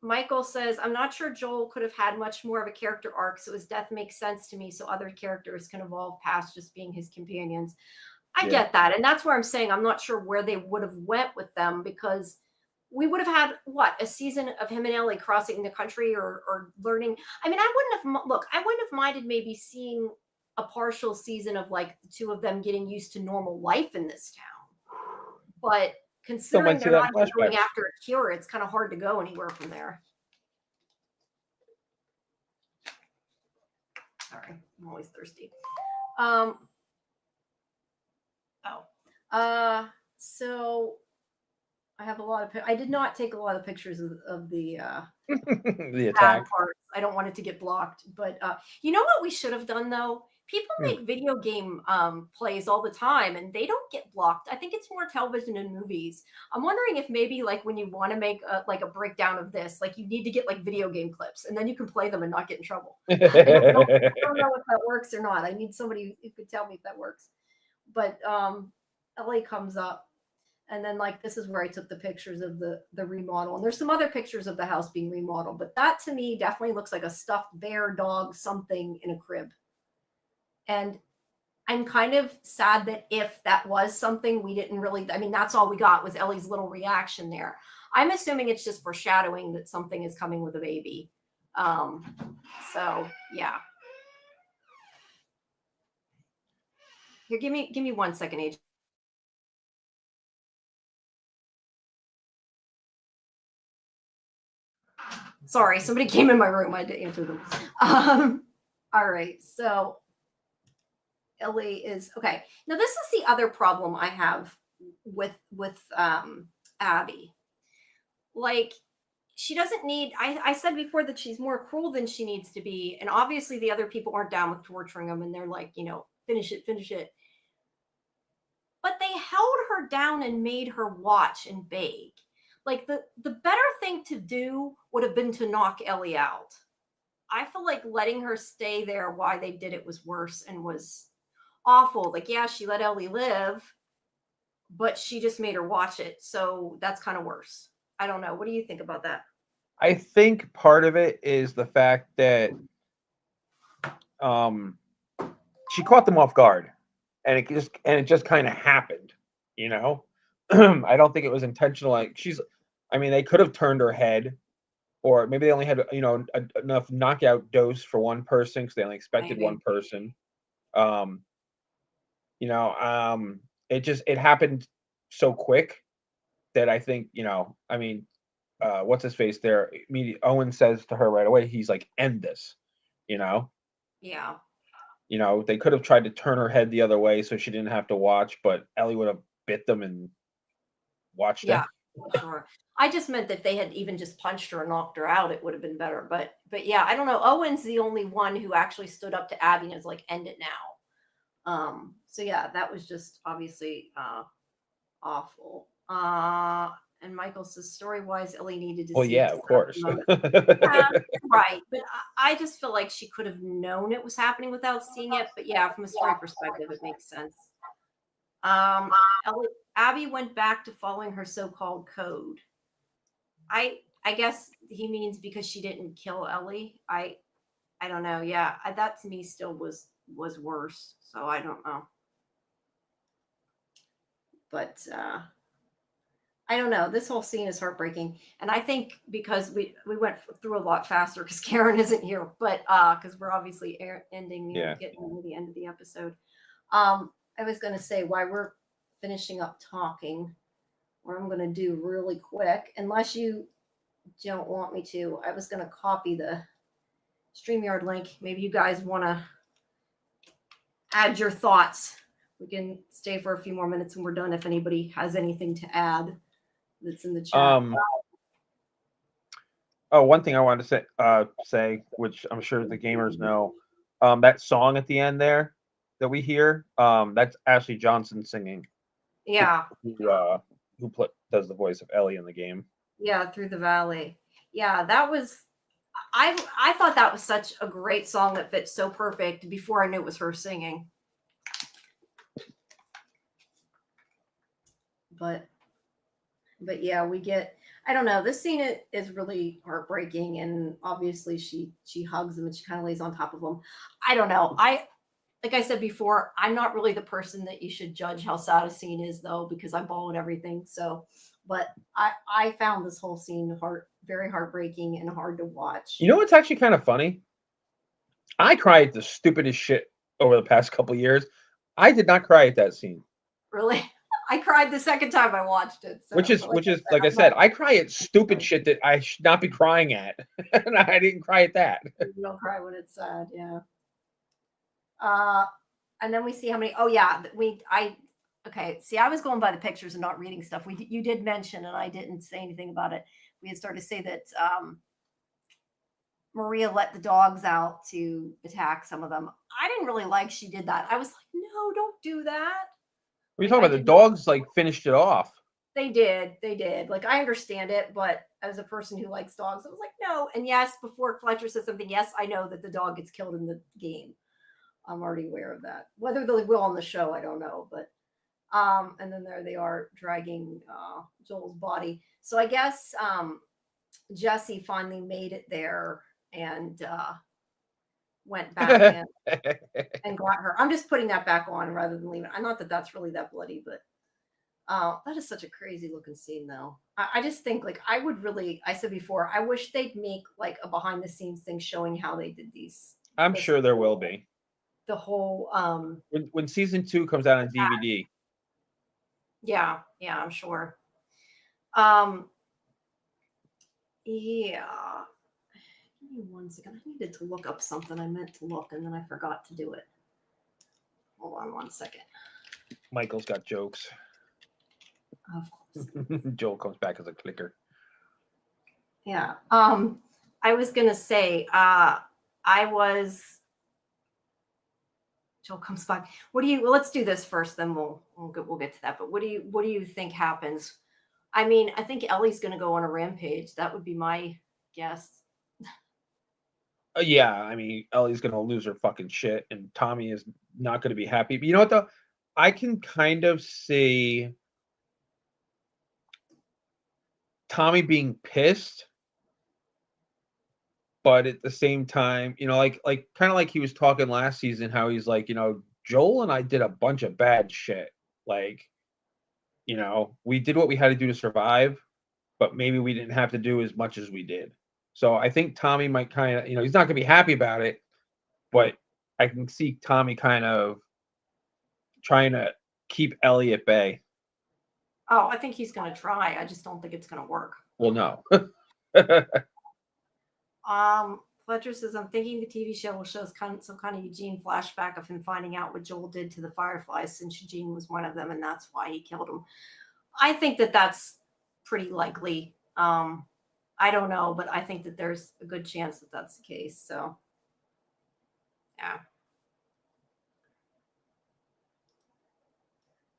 Michael says, I'm not sure Joel could have had much more of a character arc, so his death makes sense to me, so other characters can evolve past just being his companions. I get that. And that's where I'm saying I'm not sure where they would have went with them, because we would have had a season of him and Ellie crossing the country or learning. I mean, I wouldn't have minded maybe seeing a partial season of like the two of them getting used to normal life in this town. But considering they're not even going after a cure, it's kind of hard to go anywhere from there. Sorry, I'm always thirsty. So I have a lot of. I did not take a lot of pictures of the the attack parts. I don't want it to get blocked. But you know what we should have done though? People make video game plays all the time, and they don't get blocked. I think it's more television and movies. I'm wondering if maybe like when you want to make a breakdown of this, like you need to get like video game clips, and then you can play them and not get in trouble. I don't know if that works or not. I need somebody who could tell me if that works. But LA comes up, and then like this is where I took the pictures of the remodel, and there's some other pictures of the house being remodeled, but that to me definitely looks like a stuffed bear, dog, something in a crib. And I'm kind of sad that if that was something, we didn't really, I mean, that's all we got was Ellie's little reaction there. I'm assuming it's just foreshadowing that something is coming with a baby. So yeah. Here, give me 1 second, AJ. Sorry, somebody came in my room. I had to answer them. All right, so Ellie is okay. Now this is the other problem I have with Abby. Like she doesn't need. I said before that she's more cruel than she needs to be, and obviously the other people aren't down with torturing them, and they're like, finish it, finish it. But they held her down and made her watch and beg. Like the better thing to do would have been to knock Ellie out. I feel like letting her stay there why they did it was worse and was awful. Like, yeah, she let Ellie live, but she just made her watch it. So that's kind of worse. I don't know. What do you think about that? I think part of it is the fact that she caught them off guard, and it just kind of happened, you know. I don't think it was intentional. Like I mean, they could have turned her head, or maybe they only had enough knockout dose for one person because they only expected Maybe. one person. It happened so quick that I think I mean, what's his face there? Owen says to her right away, he's like, "End this," you know. Yeah. They could have tried to turn her head the other way so she didn't have to watch, but Ellie would have bit them and watched Yeah. it. Sure. I just meant that they had even just punched her and knocked her out, it would have been better. But yeah, I don't know. Owen's the only one who actually stood up to Abby and was like, "End it now." So yeah, that was just obviously awful. And Michael says, story-wise, Ellie needed to Well, see it yeah, to of set up the course. moment. Yeah, right. But I just feel like she could have known it was happening without seeing it. But yeah, from a story perspective, it makes sense. Abby went back to following her so-called code. I guess he means because she didn't kill Ellie. I don't know. Yeah, that to me still was worse. So I don't know. But I don't know. This whole scene is heartbreaking, and I think because we went through a lot faster because Karen isn't here, but because we're obviously getting to the end of the episode. I was going to say why we're finishing up talking, what I'm going to do really quick, unless you don't want me to. I was going to copy the StreamYard link. Maybe you guys want to add your thoughts. We can stay for a few more minutes when we're done if anybody has anything to add that's in the chat. One thing I wanted to say, which I'm sure the gamers know, that song at the end there that we hear, that's Ashley Johnson singing. Yeah. Who does the voice of Ellie in the game? Yeah, Through the Valley. Yeah, that was. I thought that was such a great song that fit so perfect. Before I knew it was her singing. But yeah, we get. I don't know. This scene is really heartbreaking, and obviously she hugs him and she kind of lays on top of him. I don't know. Like I said before, I'm not really the person that you should judge how sad a scene is, though, because I bawled everything. So, but I found this whole scene very heartbreaking and hard to watch. You know what's actually kind of funny? I cried the stupidest shit over the past couple years. I did not cry at that scene. Really? I cried the second time I watched it. So, which is like I said, I cry at stupid shit that I should not be crying at, and I didn't cry at that. You don't cry when it's sad, yeah. And then we see how many. Oh yeah, okay. See, I was going by the pictures and not reading stuff. You did mention, and I didn't say anything about it. We had started to say that Maria let the dogs out to attack some of them. I didn't really like she did that. I was like, no, don't do that. What are you talking about? The dogs like finished it off. They did. Like, I understand it, but as a person who likes dogs, I was like, no. And yes, before Fletcher said something, yes, I know that the dog gets killed in the game. I'm already aware of that. Whether they will on the show, I don't know. But and then there they are dragging Joel's body. So I guess Jesse finally made it there and went back in and got her. I'm just putting that back on rather than leaving. I'm not that that's really that bloody, but that is such a crazy looking scene, though. I just think, like, I said before, I wish they'd make like a behind the scenes thing showing how they did these. I'm sure there will be. The whole when season 2 comes out on DVD. Yeah, I'm sure. Yeah. 1 second. I needed to look up something I meant to look and then I forgot to do it. Hold on 1 second. Michael's got jokes. Of course. Joel comes back as a clicker. Yeah. I was gonna say, Joel comes back. Well, let's do this first, then we'll get to that. But what do you think happens? I mean, I think Ellie's gonna go on a rampage. That would be my guess. Yeah, I mean, Ellie's gonna lose her fucking shit, and Tommy is not gonna be happy. But you know what though? I can kind of see Tommy being pissed, but at the same time, like kind of like he was talking last season, how he's like, Joel and I did a bunch of bad shit. Like, we did what we had to do to survive, but maybe we didn't have to do as much as we did. So I think Tommy might kind of, he's not gonna be happy about it, but I can see Tommy kind of trying to keep Ellie at bay. Oh, I think he's gonna try. I just don't think it's gonna work. Well, no. Fletcher says, I'm thinking the TV show will show some kind of Eugene flashback of him finding out what Joel did to the Fireflies, since Eugene was one of them, and that's why he killed him. I think that that's pretty likely. I don't know, but I think that there's a good chance that that's the case. So, yeah.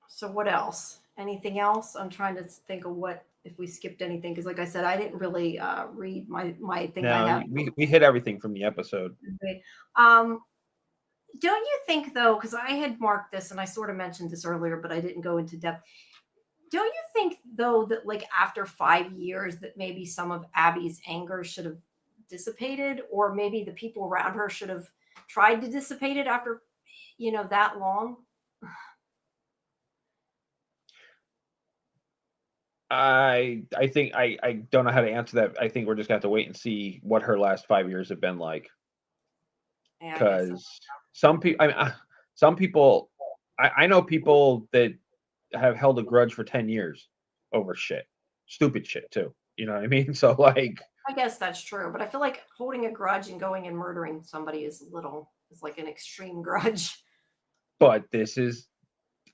So what else? Anything else? I'm trying to think of what, if we skipped anything, because like I said, I didn't really read my thing. No, I have. we hit everything from the episode. Okay. Don't you think though, because I had marked this and I sort of mentioned this earlier, but I didn't go into depth. Don't you think though that like after 5 years that maybe some of Abby's anger should have dissipated, or maybe the people around her should have tried to dissipate it after that long? I think I don't know how to answer that. I think we're just gonna have to wait and see what her last 5 years have been like. Yeah, Because some people, I know people that have held a grudge for 10 years over shit, stupid shit too. You know what I mean? So like, I guess that's true, but I feel like holding a grudge and going and murdering somebody is like an extreme grudge. But this is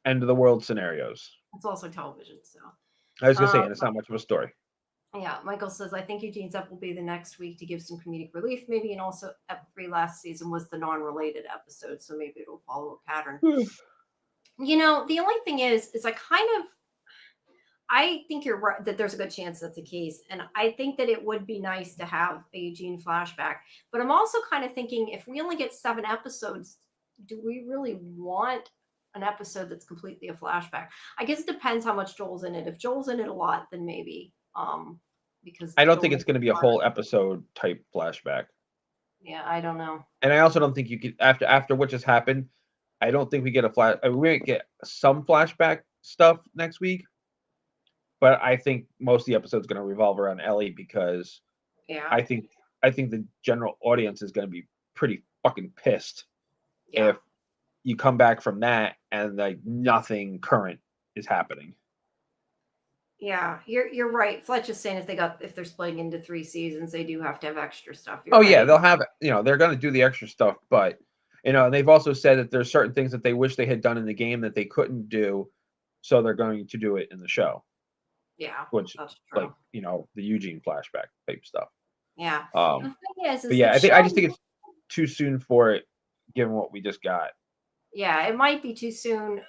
end of the world scenarios. It's also television, so. I was gonna say, and it's not much of a story. Yeah, Michael says, I think Eugene's up will be the next week to give some comedic relief, maybe, and also Ep 3 last season was the non-related episode, so maybe it'll follow a pattern. The only thing is I think you're right that there's a good chance that's the case, and I think that it would be nice to have a Eugene flashback, but I'm also kind of thinking if we only get 7 episodes, do we really want an episode that's completely a flashback? I guess it depends how much Joel's in it. If Joel's in it a lot, then maybe. Because I don't think it's going to be a whole episode type flashback. Yeah, I don't know. And I also don't think you could, after what just happened, I don't think we get we might get some flashback stuff next week, but I think most of the episode's going to revolve around Ellie, because I think the general audience is going to be pretty fucking pissed if you come back from that and like nothing current is happening. Yeah, you're right. Fletch is saying if they're splitting into 3 seasons, they do have to have extra stuff. Yeah, they'll have, they're going to do the extra stuff, but and they've also said that there's certain things that they wish they had done in the game that they couldn't do, so they're going to do it in the show. Yeah, which that's true. like the Eugene flashback type stuff. Yeah. But yeah, I just think it's too soon for it, given what we just got. Yeah, it might be too soon.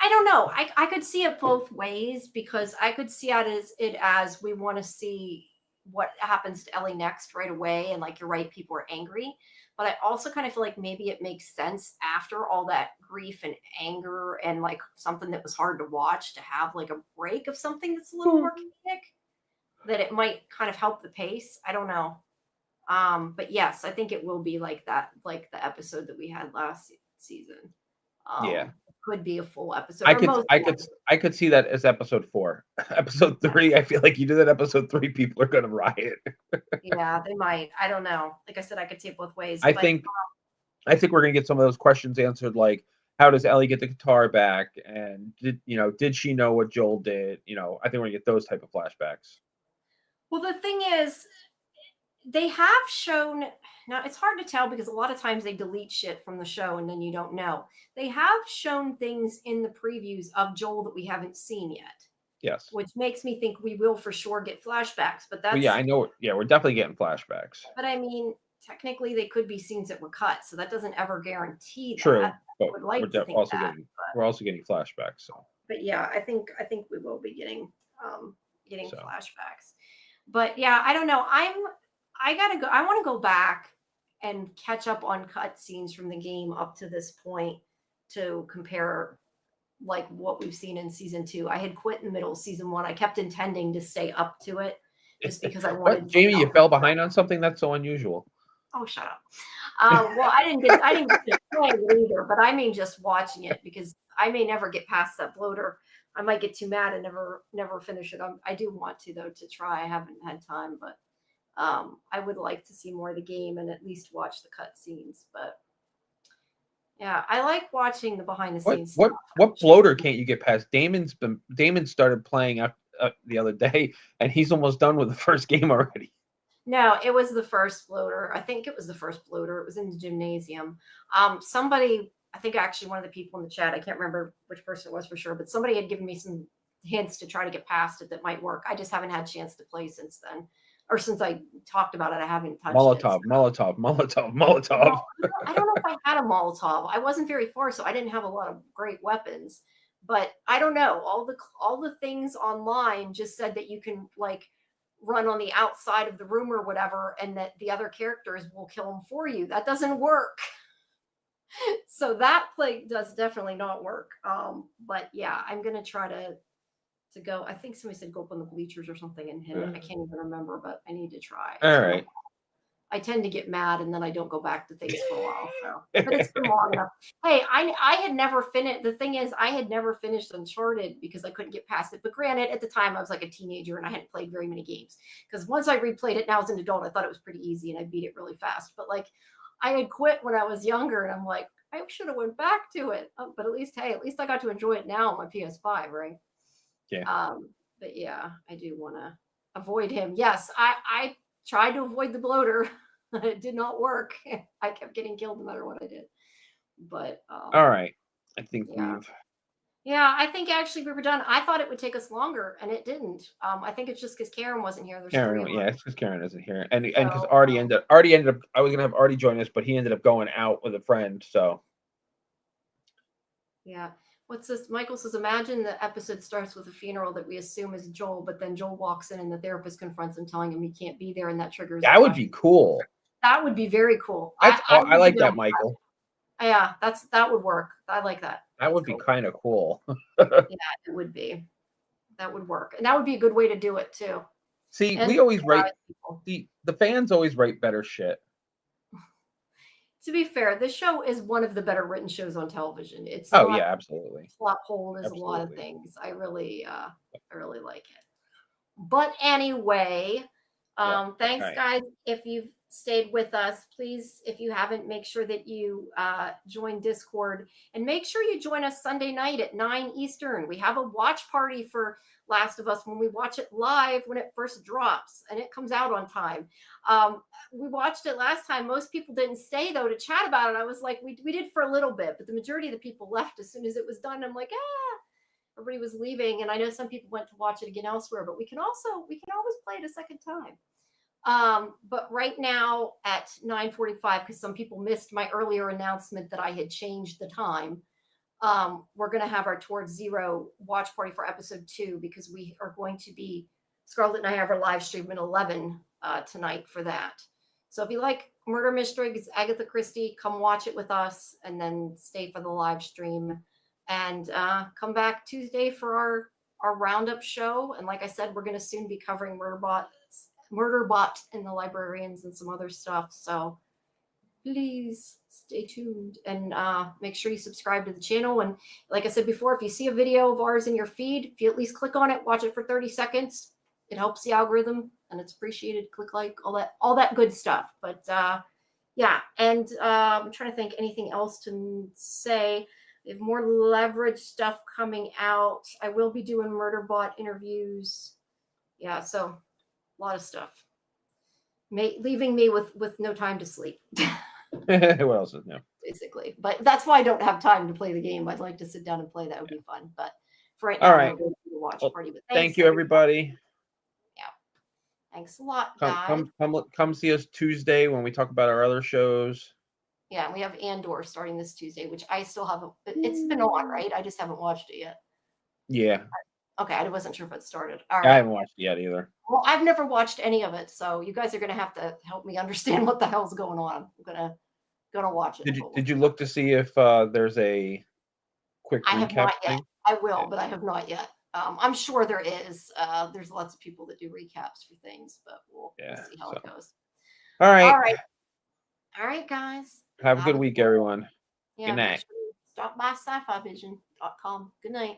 I don't know. I could see it both ways, because I could see it as we want to see what happens to Ellie next right away. And like, you're right, people are angry. But I also kind of feel like maybe it makes sense after all that grief and anger and like something that was hard to watch to have like a break of something that's a little more comedic, that it might kind of help the pace. I don't know. But yes, I think it will be like that, like the episode that we had last season. Could be a full episode. I could see that as episode 4. Episode 3, I feel like you do that episode 3, people are going to riot. Yeah, they might. I don't know. Like I said, I could see it both ways. I think we're going to get some of those questions answered, like how does Ellie get the guitar back, and did she know what Joel did? I think we're going to get those type of flashbacks. Well, the thing is, They have shown, now it's hard to tell because a lot of times they delete shit from the show and then you don't know. They have shown things in the previews of Joel that we haven't seen yet, Yes. which makes me think we will for sure get flashbacks. But Well, that's, yeah, I know. Yeah, we're definitely getting flashbacks. but I mean, technically they could be scenes that were cut, so that doesn't ever guarantee True, that. I but would like we're to think also that. getting flashbacks. So But yeah, I think we will be getting so flashbacks. But yeah, I don't know. I gotta go. I want to go back and catch up on cutscenes from the game up to this point to compare like what we've seen in season 2. I had quit in the middle of season 1. I kept intending to stay up to it just because I what, wanted to Jamie? know. You fell behind on something? That's so unusual. Oh, shut up. Well, I didn't get to play it either, but I mean just watching it because I may never get past that bloater. I might get too mad and never finish it. I do want to though to try. I haven't had time, but I would like to see more of the game and at least watch the cutscenes. But yeah, I like watching the behind the scenes stuff. What bloater can't you get past? Damon started playing the other day, and he's almost done with the first game already. No, it was the first bloater. I think it was the first bloater. It was in the gymnasium. Somebody, I think actually one of the people in the chat, I can't remember which person it was for sure, but somebody had given me some hints to try to get past it that might work. I just haven't had a chance to play since then. Or since I talked about it, I haven't touched Molotov, it. Molotov. Well, I don't know if I had a Molotov. I wasn't very far, so I didn't have a lot of great weapons. But I don't know. All the things online just said that you can like run on the outside of the room or whatever, and that the other characters will kill them for you. That doesn't work. So that play does definitely not work. But yeah, I'm gonna try to go. I think somebody said go up on the bleachers or something and hit it. I can't even remember, but I need to try. All right. I tend to get mad and then I don't go back to things for a while. So, but it's been long enough. Hey, I had never finished. The thing is, I had never finished Uncharted because I couldn't get past it. But granted, at the time I was like a teenager and I hadn't played very many games. Because once I replayed it now as an adult, I thought it was pretty easy and I beat it really fast. But like, I had quit when I was younger, and I'm like, I should have went back to it. But at least I got to enjoy it now on my PS5, right? Yeah. But yeah, I do want to avoid him. Yes, I tried to avoid the bloater. It did not work. I kept getting killed no matter what I did. But all right. I think yeah, I think actually we were done. I thought it would take us longer, and it didn't. I think it's just because Karen wasn't here. There's Karen, three of yeah, us. it's because Karen isn't here, and because Artie ended up. I was gonna have Artie join us, but he ended up going out with a friend. So yeah. What's this? Michael says, imagine the episode starts with a funeral that we assume is Joel, but then Joel walks in and the therapist confronts him, telling him he can't be there, and that triggers. that would be cool. That would be very cool. I like that, Michael. Yeah, that would work. I like that. That would be kind of cool. Yeah, it would be. That would work, and that would be a good way to do it too. See, and we always write. The fans always write better shit. To be fair, this show is one of the better written shows on television. It's yeah, absolutely. Plot hole is a lot of things. I really like it. But anyway, thanks guys. If you've stayed with us, please, if you haven't, make sure that you join Discord, and make sure you join us Sunday night at 9 Eastern. We have a watch party for Last of Us when we watch it live when it first drops, and it comes out on time. We watched it last time. Most people didn't stay though to chat about it. I was like, we did for a little bit, but the majority of the people left as soon as it was done. I'm like, everybody was leaving, and I know some people went to watch it again elsewhere, but we can always play it a second time. But right now at 9:45, because some people missed my earlier announcement that I had changed the time, we're going to have our Towards Zero watch party for episode 2, because we are going to be, Scarlett and I have our live stream at 11 tonight for that. So if you like murder mysteries, Agatha Christie, come watch it with us, and then stay for the live stream, and come back Tuesday for our roundup show. And like I said, we're going to soon be covering Murderbot and the Librarians and some other stuff. So please stay tuned, and make sure you subscribe to the channel. And like I said before, if you see a video of ours in your feed, if you at least click on it, watch it for 30 seconds, it helps the algorithm and it's appreciated. Click like, all that good stuff. But yeah, and I'm trying to think anything else to say. We have more Leverage stuff coming out. I will be doing Murderbot interviews. Yeah, so a lot of stuff. leaving me with no time to sleep. What else is new? Basically, but that's why I don't have time to play the game. I'd like to sit down and play. That would be fun. But for right All now, I'm right. gonna go to the watch Well, party. But thank thanks, you, everybody. Yeah, thanks a lot, Come, guys. come, come, come see us Tuesday when we talk about our other shows. Yeah, and we have Andor starting this Tuesday, which I still haven't. It's been on, right? I just haven't watched it yet. Yeah. Okay, I wasn't sure if it started. All I right. haven't watched it yet either. Well, I've never watched any of it, so you guys are gonna have to help me understand what the hell's going on. I'm gonna watch it. Did you look to see if there's a quick I have recap not yet. thing? I will, Yeah. but I have not yet. I'm sure there is. There's lots of people that do recaps for things, but we'll see how it goes. All right. All right. All right, guys. Have a good week, everyone. Yeah, Good night. make sure you stop by scifivision.com. Good night.